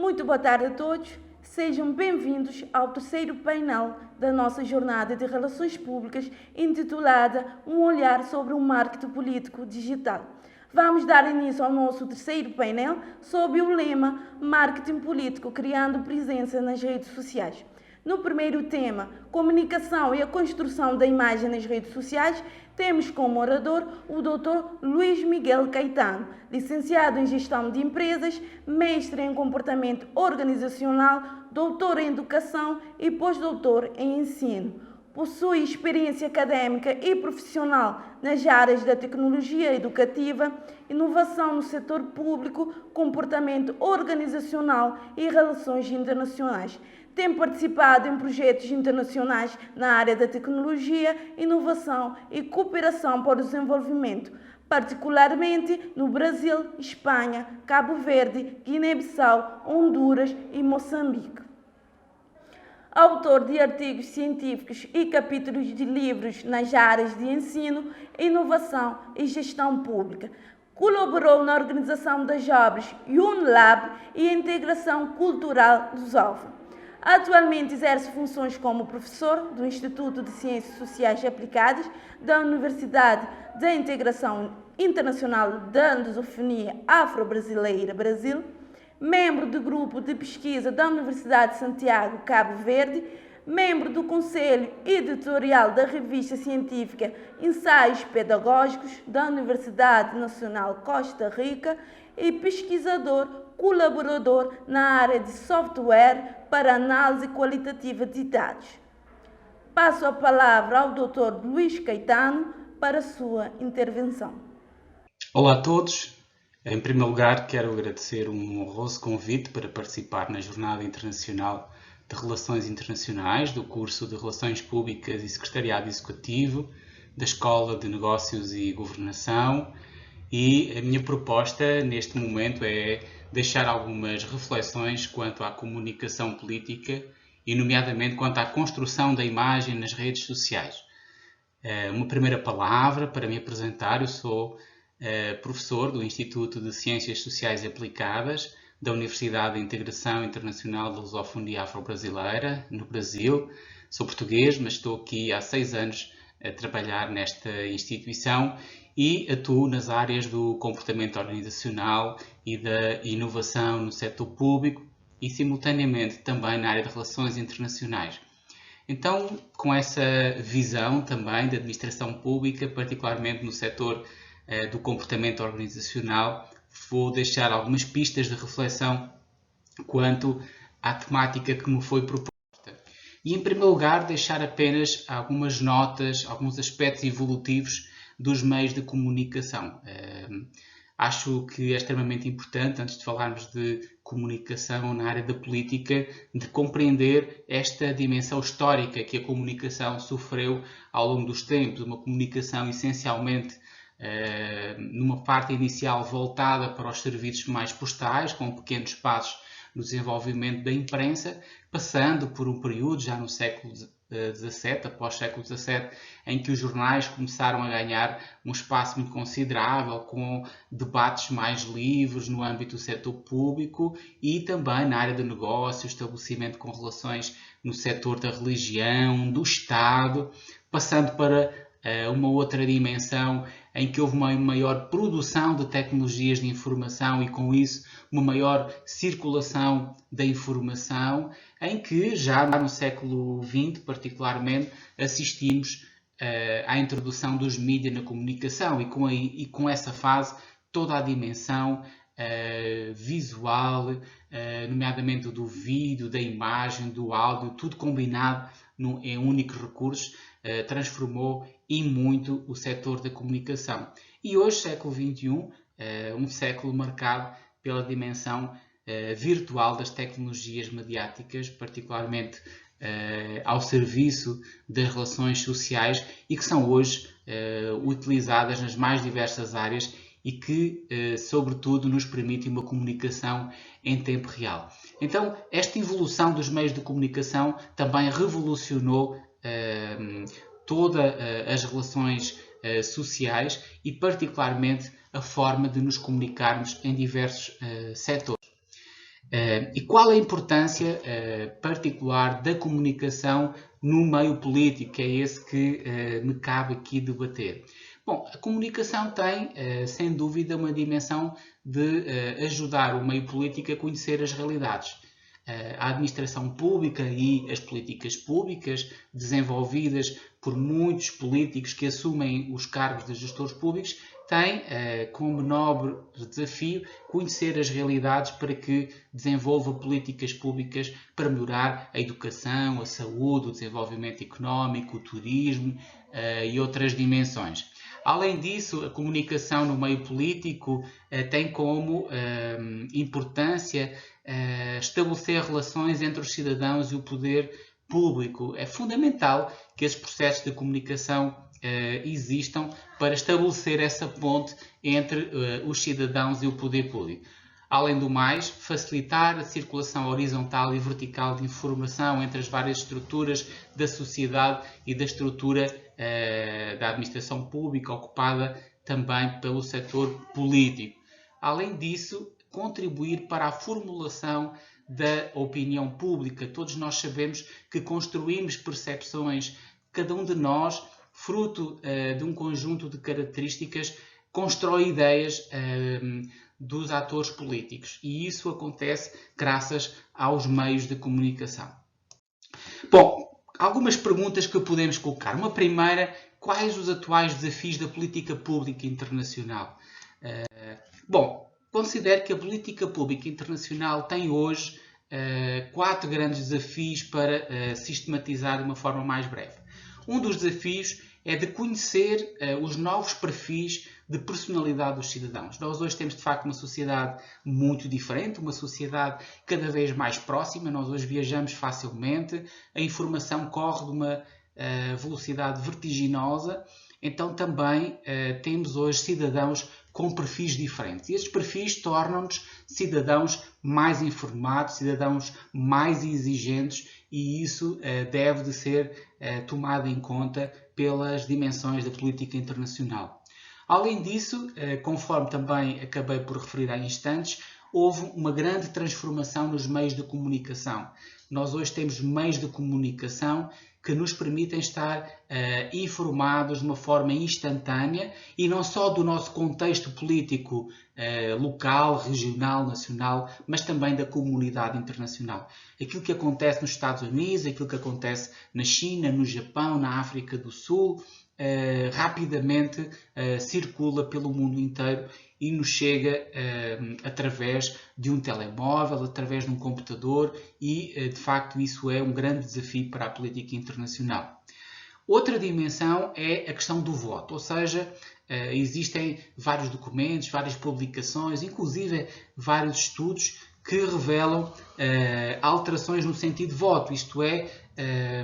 Muito boa tarde a todos. Sejam bem-vindos ao terceiro painel da nossa jornada de Relações Públicas, intitulada Um Olhar sobre o Marketing Político Digital. Vamos dar início ao nosso terceiro painel sob o lema Marketing Político, criando presença nas redes sociais. No primeiro tema, comunicação e a construção da imagem nas redes sociais, temos como orador o Dr. Luís Miguel Caetano, licenciado em Gestão de Empresas, mestre em Comportamento Organizacional, doutor em Educação e pós-doutor em Ensino. Possui experiência acadêmica e profissional nas áreas da tecnologia educativa, inovação no setor público, comportamento organizacional e relações internacionais. Tem participado em projetos internacionais na área da tecnologia, inovação e cooperação para o desenvolvimento, particularmente no Brasil, Espanha, Cabo Verde, Guiné-Bissau, Honduras e Moçambique. Autor de artigos científicos e capítulos de livros nas áreas de ensino, inovação e gestão pública. Colaborou na organização das obras UNLab e integração cultural Lusofa. Atualmente exerce funções como professor do Instituto de Ciências Sociais Aplicadas da Universidade da Integração Internacional da Lusofonia Afro-Brasileira, Brasil, membro do grupo de pesquisa da Universidade de Santiago, Cabo Verde, membro do Conselho Editorial da revista científica Ensaios Pedagógicos da Universidade Nacional Costa Rica e pesquisador colaborador na área de software para análise qualitativa de dados. Passo a palavra ao Dr. Luís Caetano para a sua intervenção. Olá a todos. Em primeiro lugar, quero agradecer um honroso convite para participar na Jornada Internacional de Relações Internacionais do curso de Relações Públicas e Secretariado Executivo da Escola de Negócios e Governação, e a minha proposta neste momento é deixar algumas reflexões quanto à comunicação política e, nomeadamente, quanto à construção da imagem nas redes sociais. Uma primeira palavra para me apresentar: eu sou professor do Instituto de Ciências Sociais Aplicadas da Universidade de Integração Internacional da Lusofonia Afro-Brasileira, no Brasil. Sou português, mas estou aqui há 6 anos a trabalhar nesta instituição e atuo nas áreas do comportamento organizacional e da inovação no setor público e, simultaneamente, também na área de relações internacionais. Então, com essa visão também da administração pública, particularmente no setor do comportamento organizacional, vou deixar algumas pistas de reflexão quanto à temática que me foi proposta. E, em primeiro lugar, deixar apenas algumas notas, alguns aspectos evolutivos dos meios de comunicação. Acho que é extremamente importante, antes de falarmos de comunicação na área da política, de compreender esta dimensão histórica que a comunicação sofreu ao longo dos tempos. Uma comunicação essencialmente numa parte inicial voltada para os serviços mais postais, com pequenos passos no desenvolvimento da imprensa, passando por um período já no século XVII, após século XVII, em que os jornais começaram a ganhar um espaço muito considerável, com debates mais livres no âmbito do setor público e também na área de negócio, estabelecimento com relações no setor da religião, do Estado, passando para uma outra dimensão em que houve uma maior produção de tecnologias de informação e, com isso, uma maior circulação da informação, em que já no século XX, particularmente, assistimos à introdução dos mídias na comunicação e com essa fase toda a dimensão visual, nomeadamente do vídeo, da imagem, do áudio, tudo combinado em únicos recursos, transformou e muito o setor da comunicação. E hoje, século XXI, um século marcado pela dimensão virtual das tecnologias mediáticas, particularmente ao serviço das relações sociais, e que são hoje utilizadas nas mais diversas áreas e que, sobretudo, nos permitem uma comunicação em tempo real. Então, esta evolução dos meios de comunicação também revolucionou todas as relações sociais e, particularmente, a forma de nos comunicarmos em diversos setores. E qual a importância particular da comunicação no meio político, que é esse que me cabe aqui debater? Bom, a comunicação tem, sem dúvida, uma dimensão de ajudar o meio político a conhecer as realidades. A administração pública e as políticas públicas desenvolvidas por muitos políticos que assumem os cargos de gestores públicos têm como nobre desafio conhecer as realidades para que desenvolva políticas públicas para melhorar a educação, a saúde, o desenvolvimento económico, o turismo e outras dimensões. Além disso, a comunicação no meio político tem como importância estabelecer relações entre os cidadãos e o poder público. É fundamental que esses processos de comunicação existam para estabelecer essa ponte entre os cidadãos e o poder público. Além do mais, facilitar a circulação horizontal e vertical de informação entre as várias estruturas da sociedade e da estrutura da administração pública ocupada também pelo setor político. Além disso, contribuir para a formulação da opinião pública. Todos nós sabemos que construímos percepções, cada um de nós, fruto de um conjunto de características, constrói ideias dos atores políticos. E isso acontece graças aos meios de comunicação. Bom, algumas perguntas que podemos colocar. Uma primeira, quais os atuais desafios da política pública internacional? Bom, considero que a política pública internacional tem hoje 4 grandes desafios para sistematizar de uma forma mais breve. Um dos desafios é de conhecer os novos perfis de personalidade dos cidadãos. Nós hoje temos, de facto, uma sociedade muito diferente, uma sociedade cada vez mais próxima. Nós hoje viajamos facilmente, a informação corre de uma velocidade vertiginosa. Então também temos hoje cidadãos com perfis diferentes. E estes perfis tornam-nos cidadãos mais informados, cidadãos mais exigentes, e isso deve de ser tomado em conta pelas dimensões da política internacional. Além disso, conforme também acabei por referir há instantes, houve uma grande transformação nos meios de comunicação. Nós hoje temos meios de comunicação que nos permitem estar informados de uma forma instantânea e não só do nosso contexto político local, regional, nacional, mas também da comunidade internacional. Aquilo que acontece nos Estados Unidos, aquilo que acontece na China, no Japão, na África do Sul, rapidamente circula pelo mundo inteiro e nos chega através de um telemóvel, através de um computador e, de facto, isso é um grande desafio para a política internacional. Outra dimensão é a questão do voto, ou seja, existem vários documentos, várias publicações, inclusive vários estudos que revelam alterações no sentido de voto, isto é,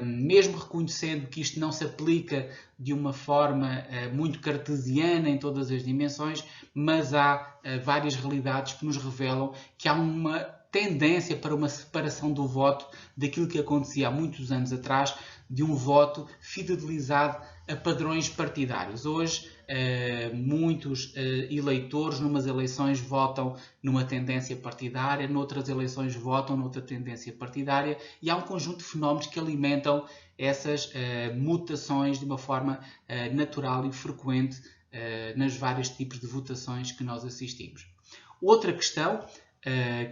mesmo reconhecendo que isto não se aplica de uma forma muito cartesiana em todas as dimensões, mas há várias realidades que nos revelam que há uma tendência para uma separação do voto daquilo que acontecia há muitos anos atrás, de um voto fidelizado a padrões partidários. Hoje, muitos eleitores numas eleições votam numa tendência partidária, noutras eleições votam noutra tendência partidária, e há um conjunto de fenómenos que alimentam essas mutações de uma forma natural e frequente nos vários tipos de votações que nós assistimos. Outra questão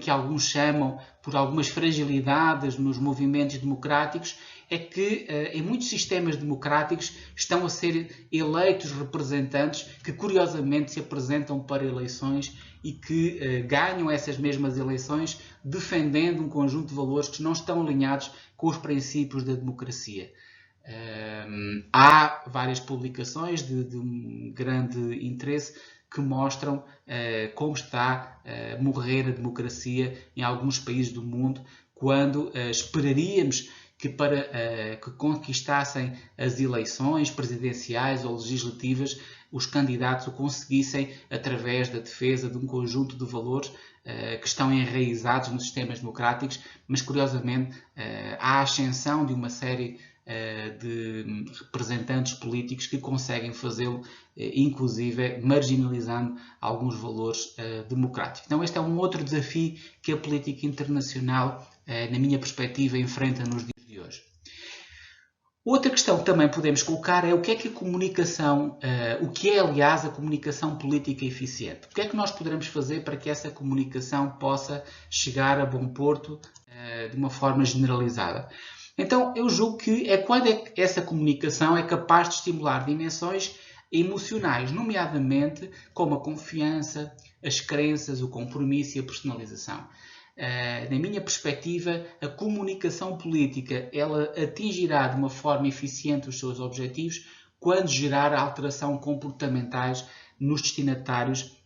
que alguns chamam por algumas fragilidades nos movimentos democráticos, é que em muitos sistemas democráticos estão a ser eleitos representantes que curiosamente se apresentam para eleições e que ganham essas mesmas eleições defendendo um conjunto de valores que não estão alinhados com os princípios da democracia. Há várias publicações de um grande interesse que mostram como está a morrer a democracia em alguns países do mundo, quando esperaríamos que para que conquistassem as eleições presidenciais ou legislativas, os candidatos o conseguissem através da defesa de um conjunto de valores que estão enraizados nos sistemas democráticos, mas curiosamente há a ascensão de uma série de representantes políticos que conseguem fazê-lo, inclusive marginalizando alguns valores democráticos. Então este é um outro desafio que a política internacional, na minha perspectiva, enfrenta nos dias de hoje. Outra questão que também podemos colocar é o que é que a comunicação, o que é, aliás, a comunicação política eficiente. O que é que nós poderemos fazer para que essa comunicação possa chegar a bom porto de uma forma generalizada? Então, eu julgo que é quando essa comunicação é capaz de estimular dimensões emocionais, nomeadamente como a confiança, as crenças, o compromisso e a personalização. Na minha perspectiva, a comunicação política ela atingirá de uma forma eficiente os seus objetivos quando gerar alteração comportamentais nos destinatários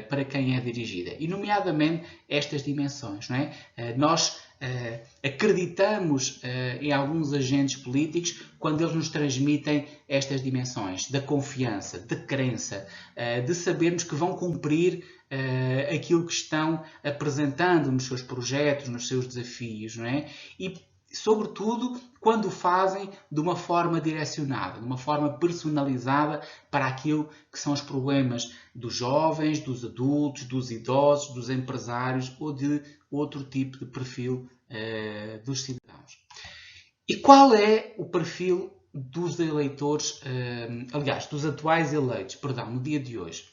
para quem é dirigida. E, nomeadamente, estas dimensões. Não é? Nós acreditamos em alguns agentes políticos quando eles nos transmitem estas dimensões da confiança, da crença, de sabermos que vão cumprir aquilo que estão apresentando nos seus projetos, nos seus desafios, não é? E, sobretudo, quando o fazem de uma forma direcionada, de uma forma personalizada para aquilo que são os problemas dos jovens, dos adultos, dos idosos, dos empresários ou de outro tipo de perfil dos cidadãos. E qual é o perfil dos eleitores, aliás, dos atuais eleitos, no dia de hoje?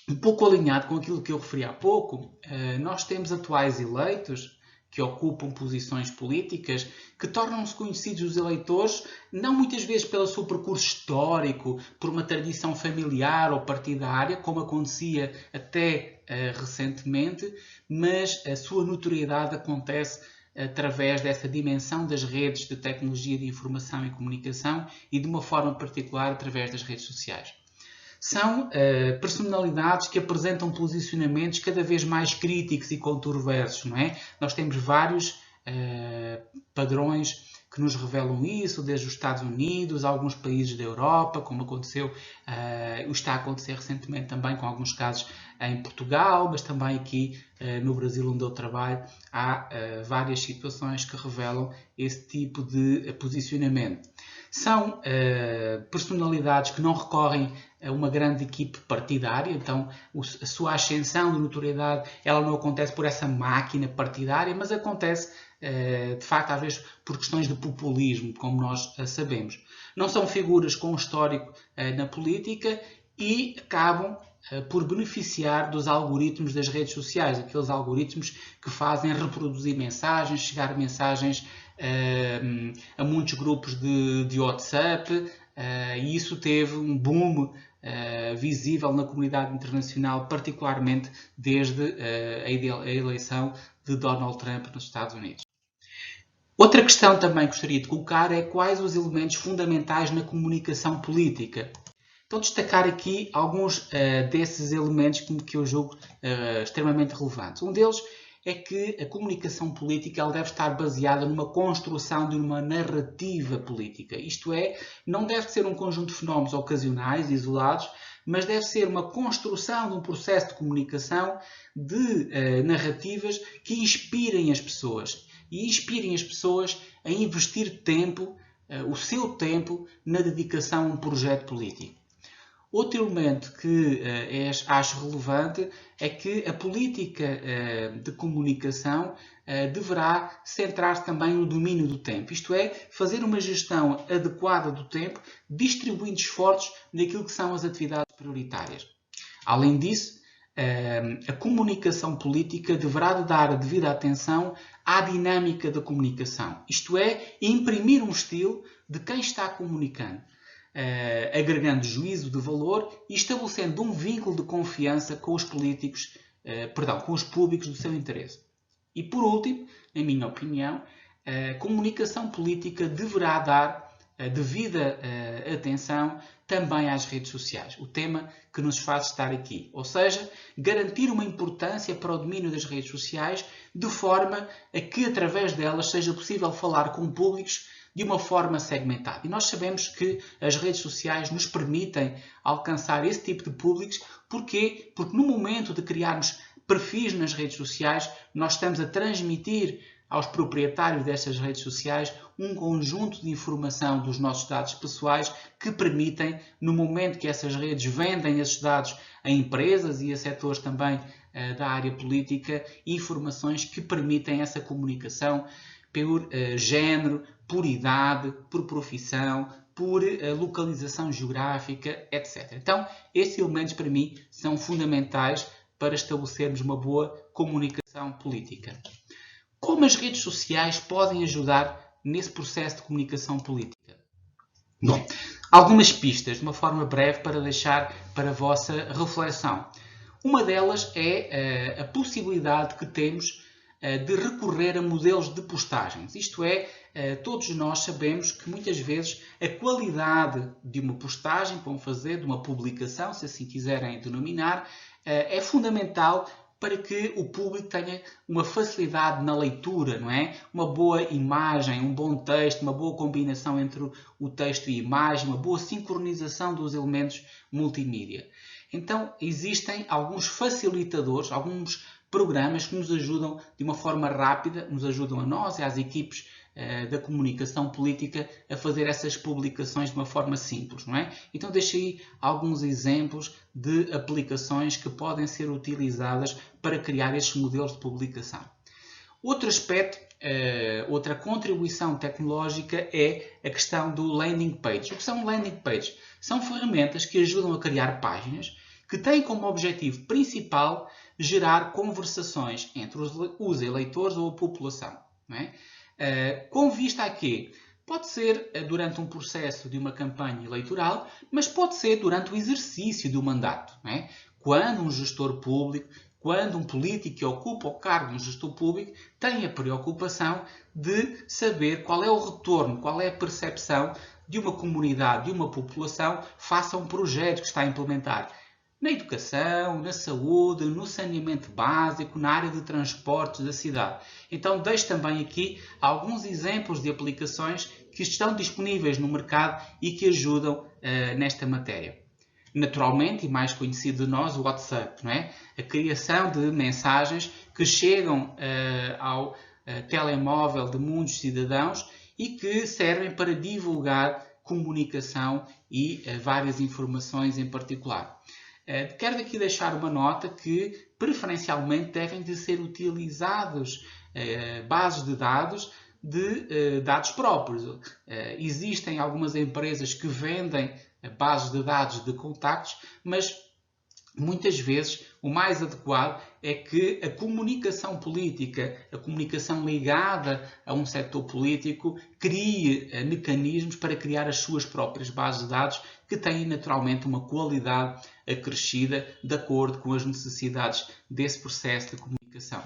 Um pouco alinhado com aquilo que eu referi há pouco, nós temos atuais eleitos que ocupam posições políticas que tornam-se conhecidos os eleitores, não muitas vezes pelo seu percurso histórico, por uma tradição familiar ou partidária, como acontecia até recentemente, mas a sua notoriedade acontece através dessa dimensão das redes de tecnologia de informação e comunicação e, de uma forma particular, através das redes sociais. São personalidades que apresentam posicionamentos cada vez mais críticos e controversos, não é? Nós temos vários padrões que nos revelam isso, desde os Estados Unidos, alguns países da Europa, como aconteceu, está a acontecer recentemente também com alguns casos em Portugal, mas também aqui no Brasil, onde eu trabalho, há várias situações que revelam esse tipo de posicionamento. São personalidades que não recorrem a uma grande equipe partidária, então a sua ascensão de notoriedade ela não acontece por essa máquina partidária, mas acontece de facto às vezes por questões de populismo, como nós sabemos. Não são figuras com histórico na política e acabam por beneficiar dos algoritmos das redes sociais, aqueles algoritmos que fazem reproduzir mensagens, chegar mensagens a muitos grupos de WhatsApp, e isso teve um boom visível na comunidade internacional, particularmente desde a eleição de Donald Trump nos Estados Unidos. Outra questão também que gostaria de colocar é quais os elementos fundamentais na comunicação política. Então, destacar aqui alguns desses elementos que eu julgo extremamente relevantes. Um deles é que a comunicação política ela deve estar baseada numa construção de uma narrativa política. Isto é, não deve ser um conjunto de fenómenos ocasionais, isolados, mas deve ser uma construção de um processo de comunicação de narrativas que inspirem as pessoas. E inspirem as pessoas a investir tempo, o seu tempo, na dedicação a um projeto político. Outro elemento que acho relevante é que a política de comunicação deverá centrar-se também no domínio do tempo. Isto é, fazer uma gestão adequada do tempo, distribuindo esforços naquilo que são as atividades prioritárias. Além disso, a comunicação política deverá dar a devida atenção à dinâmica da comunicação. Isto é, imprimir um estilo de quem está comunicando. Agregando juízo de valor e estabelecendo um vínculo de confiança com os políticos, com os públicos do seu interesse. E por último, na minha opinião, a comunicação política deverá dar a devida atenção também às redes sociais, o tema que nos faz estar aqui. Ou seja, garantir uma importância para o domínio das redes sociais de forma a que através delas seja possível falar com públicos de uma forma segmentada. E nós sabemos que as redes sociais nos permitem alcançar esse tipo de públicos. Porquê? Porque no momento de criarmos perfis nas redes sociais, nós estamos a transmitir aos proprietários dessas redes sociais um conjunto de informação dos nossos dados pessoais que permitem, no momento que essas redes vendem esses dados a empresas e a setores também da área política, informações que permitem essa comunicação por género, por idade, por profissão, por localização geográfica, etc. Então, estes elementos para mim são fundamentais para estabelecermos uma boa comunicação política. Como as redes sociais podem ajudar nesse processo de comunicação política? Bom, algumas pistas, de uma forma breve, para deixar para a vossa reflexão. Uma delas é a possibilidade que temos de recorrer a modelos de postagens. Isto é, todos nós sabemos que muitas vezes a qualidade de uma postagem que vão fazer, de uma publicação, se assim quiserem denominar, é fundamental para que o público tenha uma facilidade na leitura, não é? Uma boa imagem, um bom texto, uma boa combinação entre o texto e a imagem, uma boa sincronização dos elementos multimídia. Então, existem alguns facilitadores, alguns programas que nos ajudam de uma forma rápida, nos ajudam a nós e às equipes da comunicação política a fazer essas publicações de uma forma simples, não é? Então deixei alguns exemplos de aplicações que podem ser utilizadas para criar estes modelos de publicação. Outro aspecto, outra contribuição tecnológica é a questão do landing page. O que são landing pages? São ferramentas que ajudam a criar páginas que têm como objetivo principal gerar conversações entre os eleitores ou a população, não é? Com vista a quê? Pode ser durante um processo de uma campanha eleitoral, mas pode ser durante o exercício do mandato, não é? Quando um gestor público, quando um político que ocupa o cargo de um gestor público tem a preocupação de saber qual é o retorno, qual é a percepção de uma comunidade, de uma população face a um projeto que está a implementar. Na educação, na saúde, no saneamento básico, na área de transportes da cidade. Então, deixo também aqui alguns exemplos de aplicações que estão disponíveis no mercado e que ajudam nesta matéria. Naturalmente, e mais conhecido de nós, o WhatsApp, não é? A criação de mensagens que chegam ao telemóvel de muitos cidadãos e que servem para divulgar comunicação e várias informações em particular. Quero aqui deixar uma nota que, preferencialmente, devem de ser utilizados bases de dados próprios. Existem algumas empresas que vendem bases de dados de contactos, mas muitas vezes o mais adequado é que a comunicação política, a comunicação ligada a um setor político, crie mecanismos para criar as suas próprias bases de dados que têm naturalmente uma qualidade acrescida de acordo com as necessidades desse processo de comunicação.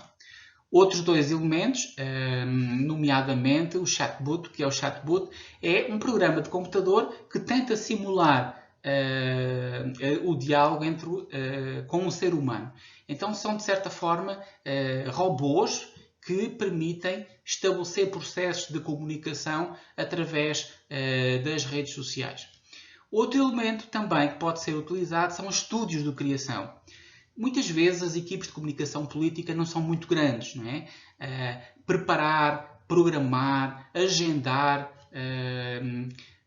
Outros dois elementos, nomeadamente o chatbot, que é o chatbot, é um programa de computador que tenta simular o diálogo com um ser humano. Então são, de certa forma, robôs que permitem estabelecer processos de comunicação através das redes sociais. Outro elemento também que pode ser utilizado são os estúdios de criação. Muitas vezes as equipes de comunicação política não são muito grandes, não é? Preparar, programar, agendar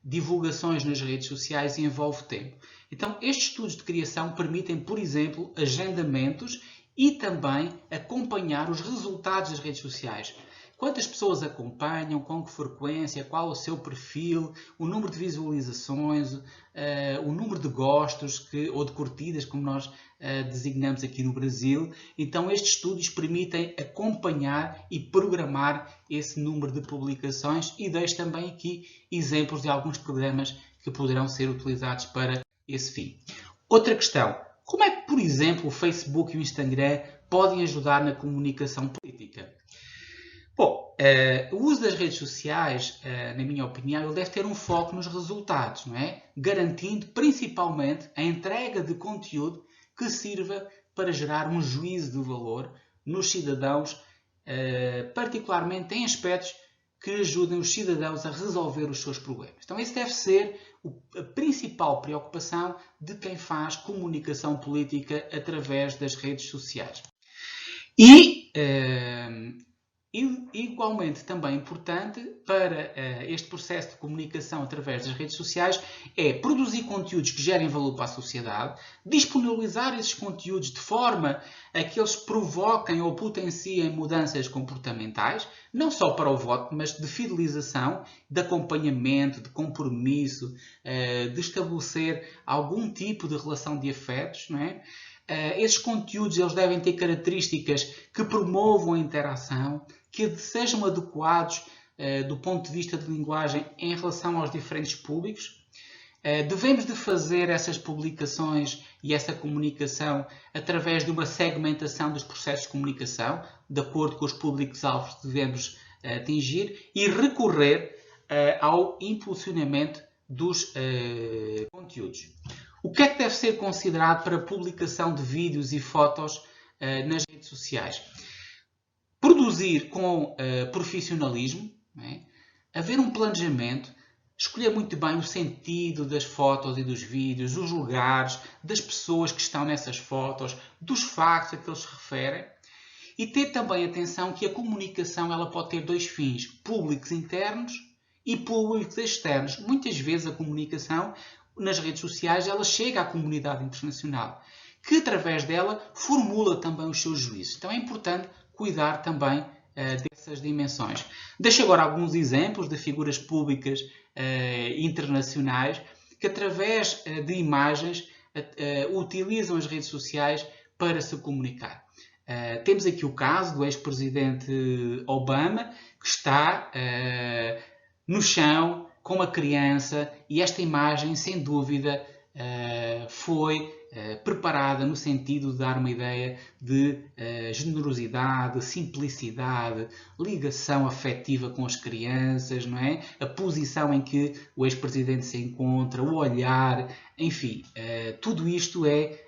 divulgações nas redes sociais envolve tempo. Então, estes estudos de criação permitem, por exemplo, agendamentos e também acompanhar os resultados das redes sociais. Quantas pessoas acompanham, com que frequência, qual o seu perfil, o número de visualizações, o número de gostos ou de curtidas, como nós designamos aqui no Brasil. Então, estes estudos permitem acompanhar e programar esse número de publicações e deixo também aqui exemplos de alguns programas que poderão ser utilizados para esse fim. Outra questão, como é que, por exemplo, o Facebook e o Instagram podem ajudar na comunicação política? Bom, o uso das redes sociais, na minha opinião, ele deve ter um foco nos resultados, não é? Garantindo principalmente a entrega de conteúdo que sirva para gerar um juízo de valor nos cidadãos, particularmente em aspectos que ajudem os cidadãos a resolver os seus problemas. Então, esse deve ser a principal preocupação de quem faz comunicação política através das redes sociais. E E, igualmente também importante para este processo de comunicação através das redes sociais é produzir conteúdos que gerem valor para a sociedade, disponibilizar esses conteúdos de forma a que eles provoquem ou potenciem mudanças comportamentais, não só para o voto, mas de fidelização, de acompanhamento, de compromisso, de estabelecer algum tipo de relação de afetos, não é? Esses conteúdos eles devem ter características que promovam a interação, que sejam adequados do ponto de vista de linguagem em relação aos diferentes públicos. Devemos de fazer essas publicações e essa comunicação através de uma segmentação dos processos de comunicação, de acordo com os públicos-alvos que devemos atingir, e recorrer ao impulsionamento dos conteúdos. O que é que deve ser considerado para a publicação de vídeos e fotos nas redes sociais? Produzir com profissionalismo, não é? Haver um planejamento, escolher muito bem o sentido das fotos e dos vídeos, os lugares, das pessoas que estão nessas fotos, dos factos a que eles se referem, e ter também atenção que a comunicação ela pode ter dois fins, públicos internos e públicos externos. Muitas vezes a comunicação nas redes sociais ela chega à comunidade internacional, que através dela formula também os seus juízos. Então é importante cuidar também dessas dimensões. Deixo agora alguns exemplos de figuras públicas internacionais que através de imagens utilizam as redes sociais para se comunicar. Temos aqui o caso do ex-presidente Obama, que está no chão com uma criança, e esta imagem, sem dúvida, foi preparada no sentido de dar uma ideia de generosidade, simplicidade, ligação afetiva com as crianças, não é? A posição em que o ex-presidente se encontra, o olhar, enfim, tudo isto é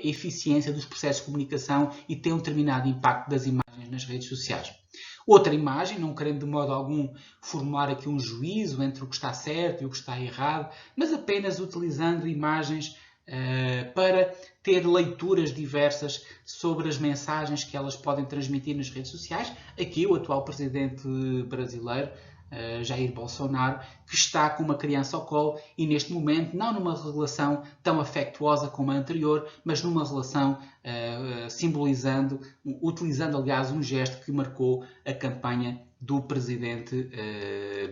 eficiência dos processos de comunicação e tem um determinado impacto das imagens nas redes sociais. Outra imagem, não querendo de modo algum formular aqui um juízo entre o que está certo e o que está errado, mas apenas utilizando imagens para ter leituras diversas sobre as mensagens que elas podem transmitir nas redes sociais. Aqui o atual presidente brasileiro, Jair Bolsonaro, que está com uma criança ao colo e neste momento não numa relação tão afetuosa como a anterior, mas numa relação simbolizando, utilizando aliás um gesto que marcou a campanha do presidente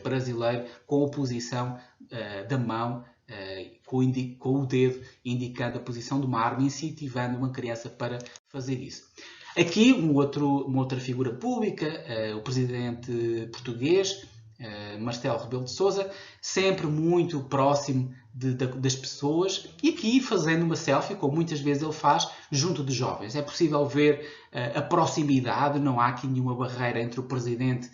brasileiro com a posição da mão, com o dedo indicando a posição de uma arma, incentivando uma criança para fazer isso. Aqui uma outra figura pública, o presidente português, Marcelo Rebelo de Sousa, sempre muito próximo das pessoas e aqui fazendo uma selfie, como muitas vezes ele faz, junto de jovens. É possível ver a proximidade, não há aqui nenhuma barreira entre o presidente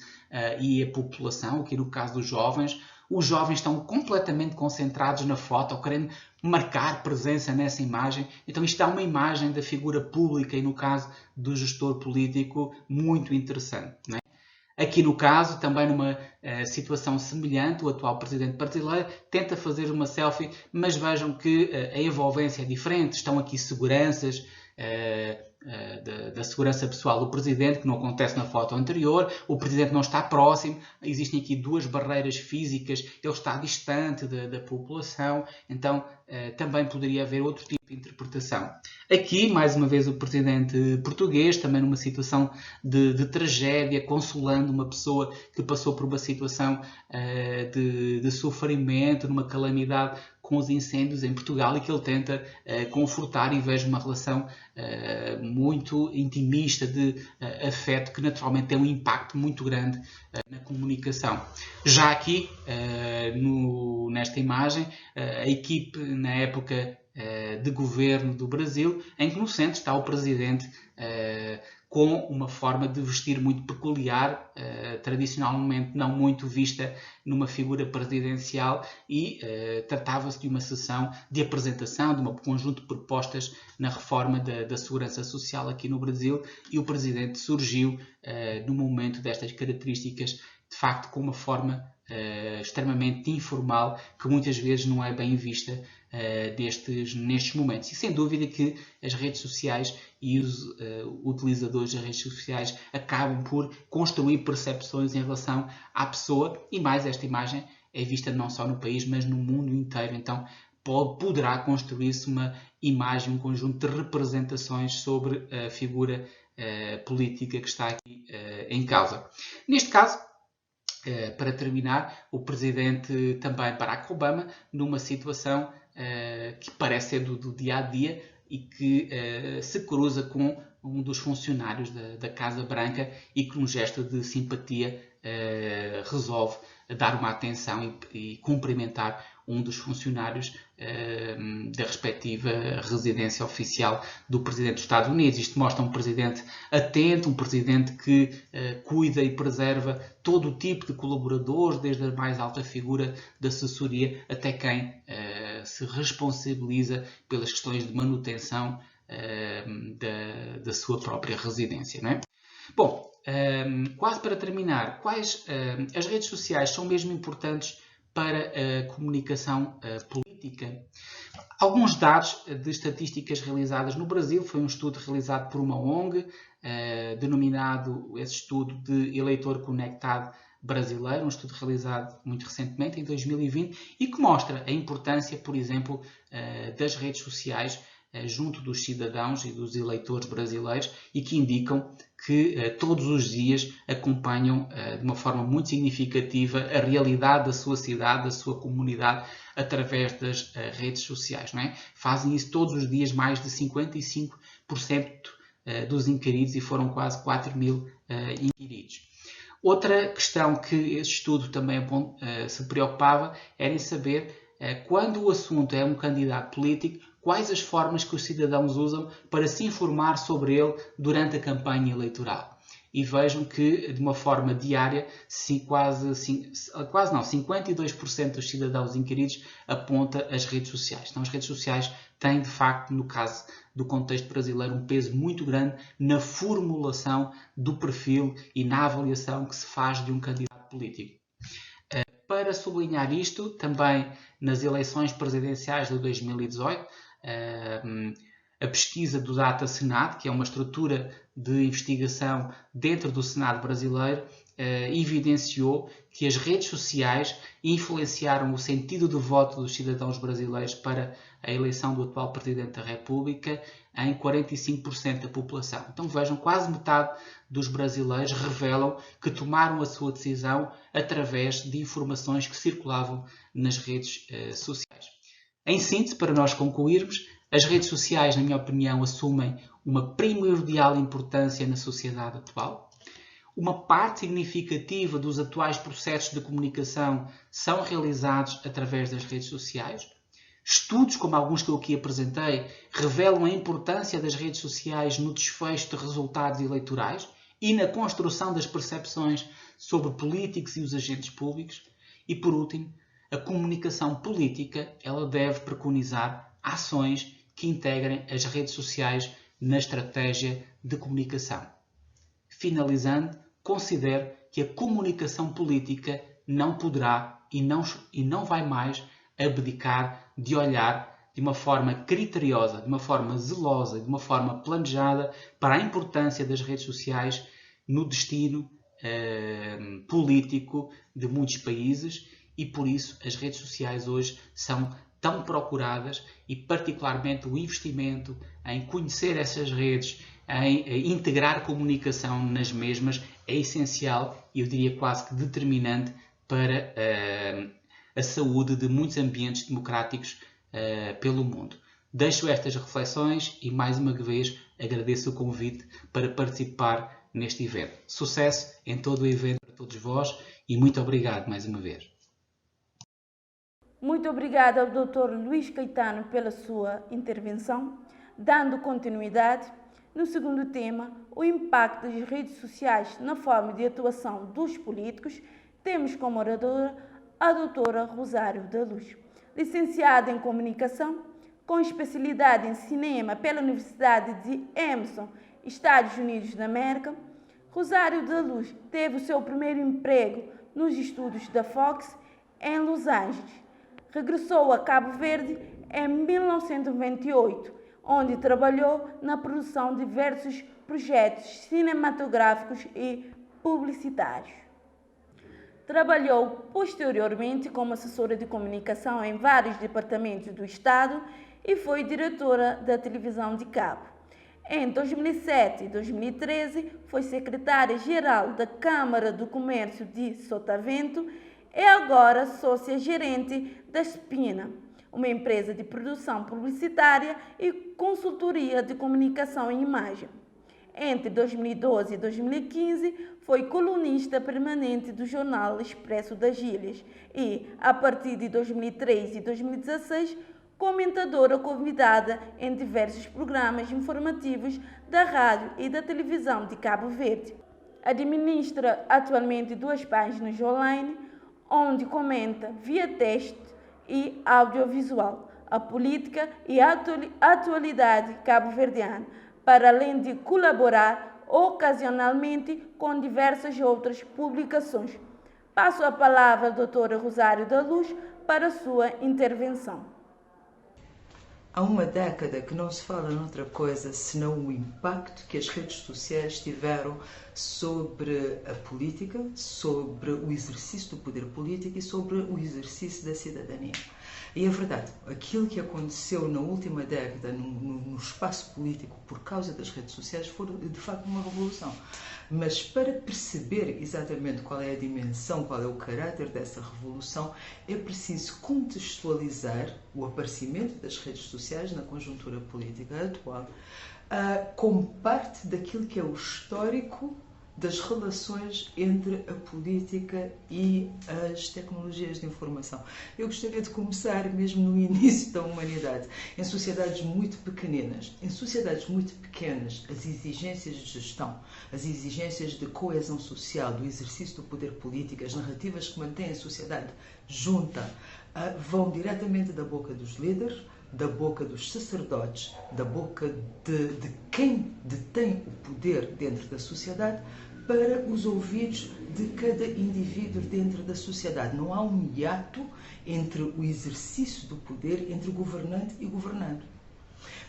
e a população, aqui no caso dos jovens. Os jovens estão completamente concentrados na foto, querendo marcar presença nessa imagem. Então isto é uma imagem da figura pública e no caso do gestor político muito interessante, não é? Aqui no caso, também numa situação semelhante, o atual presidente brasileiro tenta fazer uma selfie, mas vejam que a envolvência é diferente. Estão aqui seguranças da segurança pessoal do presidente, que não acontece na foto anterior. O presidente não está próximo, existem aqui duas barreiras físicas, ele está distante da população, então também poderia haver outro tipo de interpretação. Aqui, mais uma vez, o presidente português, também numa situação de tragédia, consolando uma pessoa que passou por uma situação de sofrimento, numa calamidade com os incêndios em Portugal, e que ele tenta confortar, e vejo uma relação muito intimista de afeto, que naturalmente tem um impacto muito grande na comunicação. Já aqui, nesta imagem, a equipe na época de governo do Brasil, em que no centro está o presidente com uma forma de vestir muito peculiar, tradicionalmente não muito vista numa figura presidencial, e tratava-se de uma sessão de apresentação de um conjunto de propostas na reforma da segurança social aqui no Brasil, e o presidente surgiu no momento destas características, de facto com uma forma extremamente informal, que muitas vezes não é bem vista nestes momentos. E sem dúvida que as redes sociais e os utilizadores das redes sociais acabam por construir percepções em relação à pessoa, e mais, esta imagem é vista não só no país, mas no mundo inteiro. Então poderá construir-se uma imagem, um conjunto de representações sobre a figura política que está aqui em causa. Neste caso, para terminar, o presidente também Barack Obama, numa situação que parece ser do dia a dia e que se cruza com um dos funcionários da Casa Branca e que, num gesto de simpatia, resolve dar uma atenção e cumprimentar um dos funcionários da respectiva residência oficial do Presidente dos Estados Unidos. Isto mostra um presidente atento, um presidente que cuida e preserva todo o tipo de colaboradores, desde a mais alta figura da assessoria até quem se responsabiliza pelas questões de manutenção da sua própria residência, não é? Bom, quase para terminar, as redes sociais são mesmo importantes para a comunicação política? Alguns dados de estatísticas realizadas no Brasil, foi um estudo realizado por uma ONG, denominado esse estudo de Eleitor Conectado Brasileiro, um estudo realizado muito recentemente, em 2020, e que mostra a importância, por exemplo, das redes sociais junto dos cidadãos e dos eleitores brasileiros, e que indicam que todos os dias acompanham de uma forma muito significativa a realidade da sua cidade, da sua comunidade, através das redes sociais, não é? Fazem isso todos os dias mais de 55% dos inquiridos, e foram quase 4 mil inquiridos. Outra questão que este estudo também se preocupava era em saber, quando o assunto é um candidato político, quais as formas que os cidadãos usam para se informar sobre ele durante a campanha eleitoral. E vejam que, de uma forma diária, 52% dos cidadãos inquiridos aponta as redes sociais. Então, as redes sociais têm, de facto, no caso do contexto brasileiro, um peso muito grande na formulação do perfil e na avaliação que se faz de um candidato político. Para sublinhar isto, também nas eleições presidenciais de 2018, a pesquisa do Data Senado, que é uma estrutura de investigação dentro do Senado brasileiro, evidenciou que as redes sociais influenciaram o sentido de voto dos cidadãos brasileiros para a eleição do atual Presidente da República em 45% da população. Então vejam, quase metade dos brasileiros revelam que tomaram a sua decisão através de informações que circulavam nas redes sociais. Em síntese, para nós concluirmos, as redes sociais, na minha opinião, assumem uma primordial importância na sociedade atual. Uma parte significativa dos atuais processos de comunicação são realizados através das redes sociais. Estudos, como alguns que eu aqui apresentei, revelam a importância das redes sociais no desfecho de resultados eleitorais e na construção das percepções sobre políticos e os agentes públicos. E, por último, a comunicação política, ela deve preconizar ações que integrem as redes sociais na estratégia de comunicação. Finalizando, considero que a comunicação política não poderá e não vai mais abdicar de olhar de uma forma criteriosa, de uma forma zelosa, de uma forma planejada para a importância das redes sociais no destino político de muitos países, e por isso as redes sociais hoje são tão procuradas, e particularmente o investimento em conhecer essas redes, em integrar comunicação nas mesmas, é essencial e eu diria quase que determinante para a saúde de muitos ambientes democráticos pelo mundo. Deixo estas reflexões e mais uma vez agradeço o convite para participar neste evento. Sucesso em todo o evento para todos vós e muito obrigado mais uma vez. Muito obrigada ao Dr. Luís Caetano pela sua intervenção. Dando continuidade, no segundo tema, o impacto das redes sociais na forma de atuação dos políticos, temos como oradora a doutora Rosário da Luz. Licenciada em Comunicação, com especialidade em Cinema pela Universidade de Emerson, Estados Unidos da América, Rosário da Luz teve o seu primeiro emprego nos estúdios da Fox em Los Angeles. Regressou a Cabo Verde em 1998, onde trabalhou na produção de diversos projetos cinematográficos e publicitários. Trabalhou posteriormente como assessora de comunicação em vários departamentos do Estado e foi diretora da televisão de cabo. Em 2007 e 2013, foi secretária-geral da Câmara do Comércio de Sotavento e agora sócia-gerente da Spina, uma empresa de produção publicitária e consultoria de comunicação e imagem. Entre 2012 e 2015, foi colunista permanente do jornal Expresso das Ilhas e, a partir de 2013 e 2016, comentadora convidada em diversos programas informativos da rádio e da televisão de Cabo Verde. Administra atualmente 2 páginas online, onde comenta via texto e audiovisual a política e a atualidade cabo-verdiana, para além de colaborar ocasionalmente com diversas outras publicações. Passo a palavra à doutora Rosário da Luz para a sua intervenção. Há uma década que não se fala noutra coisa senão o impacto que as redes sociais tiveram sobre a política, sobre o exercício do poder político e sobre o exercício da cidadania. E é verdade, aquilo que aconteceu na última década no espaço político por causa das redes sociais foi de facto uma revolução. Mas para perceber exatamente qual é a dimensão, qual é o caráter dessa revolução, é preciso contextualizar o aparecimento das redes sociais na conjuntura política atual como parte daquilo que é o histórico das relações entre a política e as tecnologias de informação. Eu gostaria de começar mesmo no início da humanidade, em sociedades muito pequeninas. Em sociedades muito pequenas, as exigências de gestão, as exigências de coesão social, do exercício do poder político, as narrativas que mantêm a sociedade junta, vão diretamente da boca dos líderes, da boca dos sacerdotes, da boca de quem detém o poder dentro da sociedade, para os ouvidos de cada indivíduo dentro da sociedade. Não há um hiato entre o exercício do poder, entre o governante e o governado.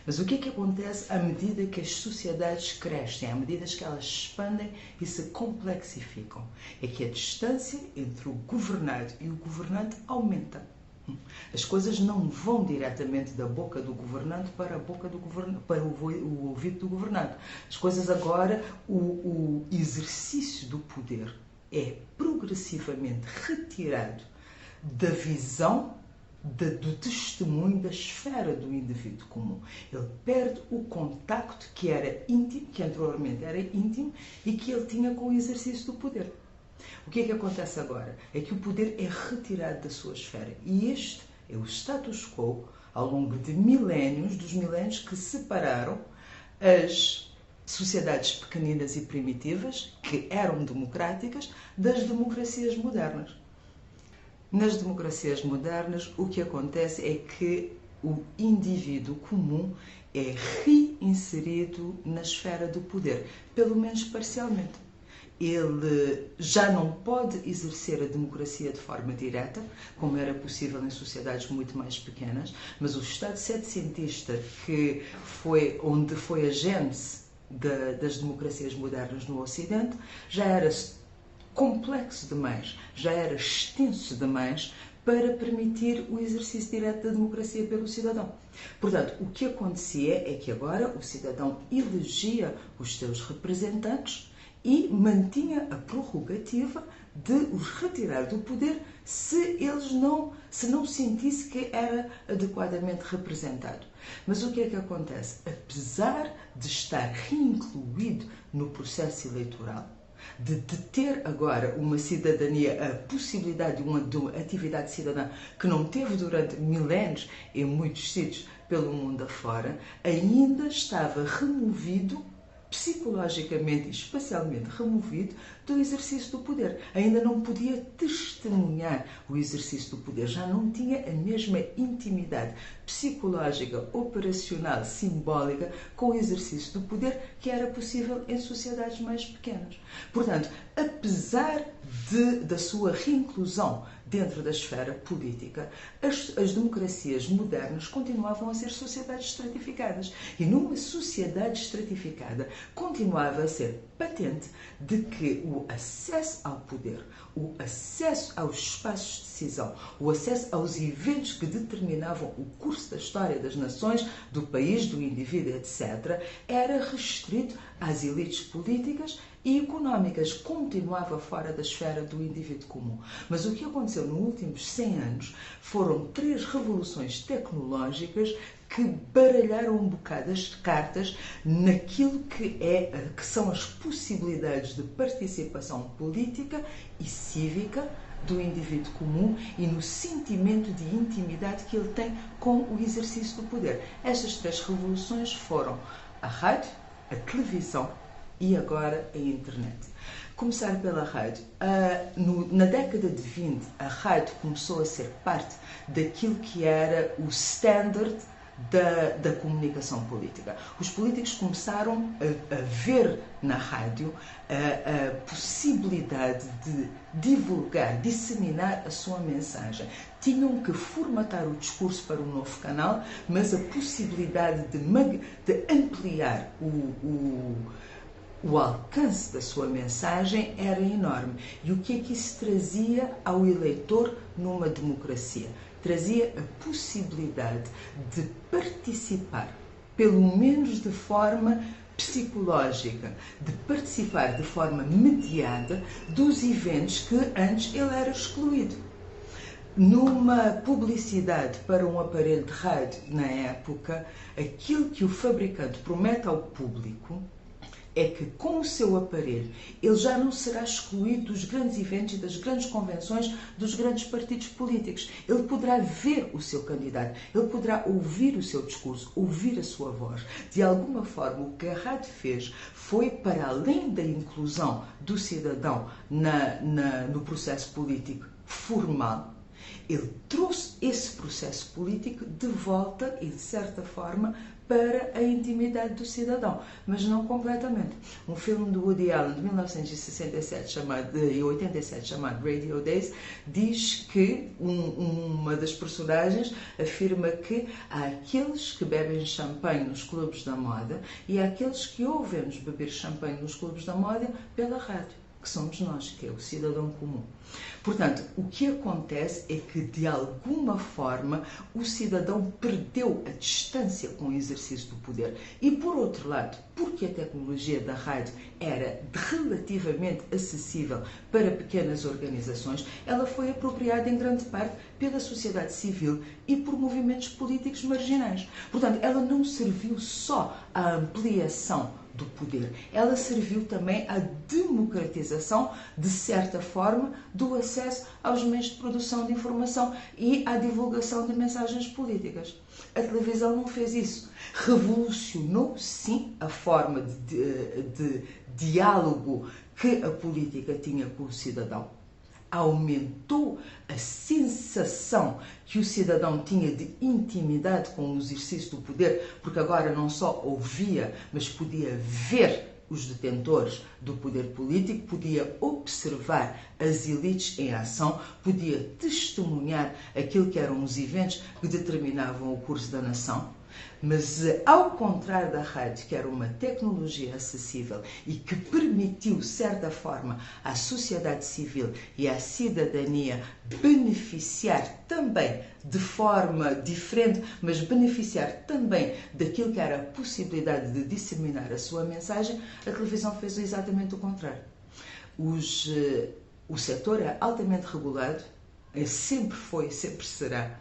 Mas o que é que acontece à medida que as sociedades crescem, à medida que elas se expandem e se complexificam? É que a distância entre o governado e o governante aumenta. As coisas não vão diretamente da boca do governante para a boca do para o ouvido do governado. As coisas agora, o exercício do poder é progressivamente retirado da visão, do testemunho, da esfera do indivíduo comum. Ele perde o contacto que era íntimo, que anteriormente era íntimo e que ele tinha com o exercício do poder. O que é que acontece agora? É que o poder é retirado da sua esfera. E este é o status quo ao longo de milénios, dos milénios que separaram as sociedades pequeninas e primitivas, que eram democráticas, das democracias modernas. Nas democracias modernas, o que acontece é que o indivíduo comum é reinserido na esfera do poder, pelo menos parcialmente. Ele já não pode exercer a democracia de forma direta, como era possível em sociedades muito mais pequenas, mas o Estado setecentista, que foi onde foi a gênese das democracias modernas no Ocidente, já era complexo demais, já era extenso demais para permitir o exercício direto da democracia pelo cidadão. Portanto, o que acontecia é que agora o cidadão elegia os seus representantes e mantinha a prerrogativa de os retirar do poder se não sentisse que era adequadamente representado. Mas o que é que acontece? Apesar de estar reincluído no processo eleitoral, de ter agora uma cidadania, a possibilidade de uma atividade cidadã que não teve durante milénios em muitos sítios pelo mundo afora, ainda estava removido psicologicamente e espacialmente removido do exercício do poder. Ainda não podia testemunhar o exercício do poder, já não tinha a mesma intimidade psicológica, operacional, simbólica com o exercício do poder que era possível em sociedades mais pequenas. Portanto, apesar da sua reinclusão dentro da esfera política, as democracias modernas continuavam a ser sociedades estratificadas. E numa sociedade estratificada continuava a ser patente de que o acesso ao poder, o acesso aos espaços de decisão, o acesso aos eventos que determinavam o curso da história das nações, do país, do indivíduo, etc., era restrito às elites políticas e económicas, continuava fora da esfera do indivíduo comum. Mas o que aconteceu nos últimos 100 anos foram 3 revoluções tecnológicas que baralharam um bocado as cartas naquilo que são as possibilidades de participação política e cívica do indivíduo comum e no sentimento de intimidade que ele tem com o exercício do poder. Estas 3 revoluções foram a rádio, a televisão e agora a internet. Começar pela rádio. Na década de 20, a rádio começou a ser parte daquilo que era o standard da comunicação política. Os políticos começaram a ver na rádio a possibilidade de divulgar, disseminar a sua mensagem. Tinham que formatar o discurso para um novo canal, mas a possibilidade de ampliar o alcance da sua mensagem era enorme. E o que é que isso trazia ao eleitor numa democracia? Trazia a possibilidade de participar, pelo menos de forma psicológica, de participar de forma mediada dos eventos que antes ele era excluído. Numa publicidade para um aparelho de rádio, na época, aquilo que o fabricante promete ao público é que com o seu aparelho ele já não será excluído dos grandes eventos e das grandes convenções dos grandes partidos políticos. Ele poderá ver o seu candidato, ele poderá ouvir o seu discurso, ouvir a sua voz. De alguma forma, o que a rádio fez foi, para além da inclusão do cidadão no processo político formal, ele trouxe esse processo político de volta e, de certa forma, para a intimidade do cidadão, mas não completamente. Um filme do Woody Allen de 1967 e 87 chamado Radio Days diz que uma das personagens afirma que há aqueles que bebem champanhe nos clubes da moda e há aqueles que ouvem-nos beber champanhe nos clubes da moda pela rádio, que somos nós, que é o cidadão comum. Portanto, o que acontece é que, de alguma forma, o cidadão perdeu a distância com o exercício do poder. E, por outro lado, porque a tecnologia da rádio era relativamente acessível para pequenas organizações, ela foi apropriada em grande parte pela sociedade civil e por movimentos políticos marginais. Portanto, ela não serviu só à ampliação do poder, ela serviu também à democratização, de certa forma, do acesso aos meios de produção de informação e à divulgação de mensagens políticas. A televisão não fez isso. Revolucionou, sim, a forma de diálogo que a política tinha com o cidadão. Aumentou a sensação que o cidadão tinha de intimidade com o exercício do poder, porque agora não só ouvia, mas podia ver os detentores do poder político, podia observar as elites em ação, podia testemunhar aquilo que eram os eventos que determinavam o curso da nação. Mas, ao contrário da rádio, que era uma tecnologia acessível e que permitiu, de certa forma, à sociedade civil e à cidadania beneficiar também de forma diferente, mas beneficiar também daquilo que era a possibilidade de disseminar a sua mensagem, a televisão fez exatamente o contrário. O setor é altamente regulado, sempre foi, sempre será.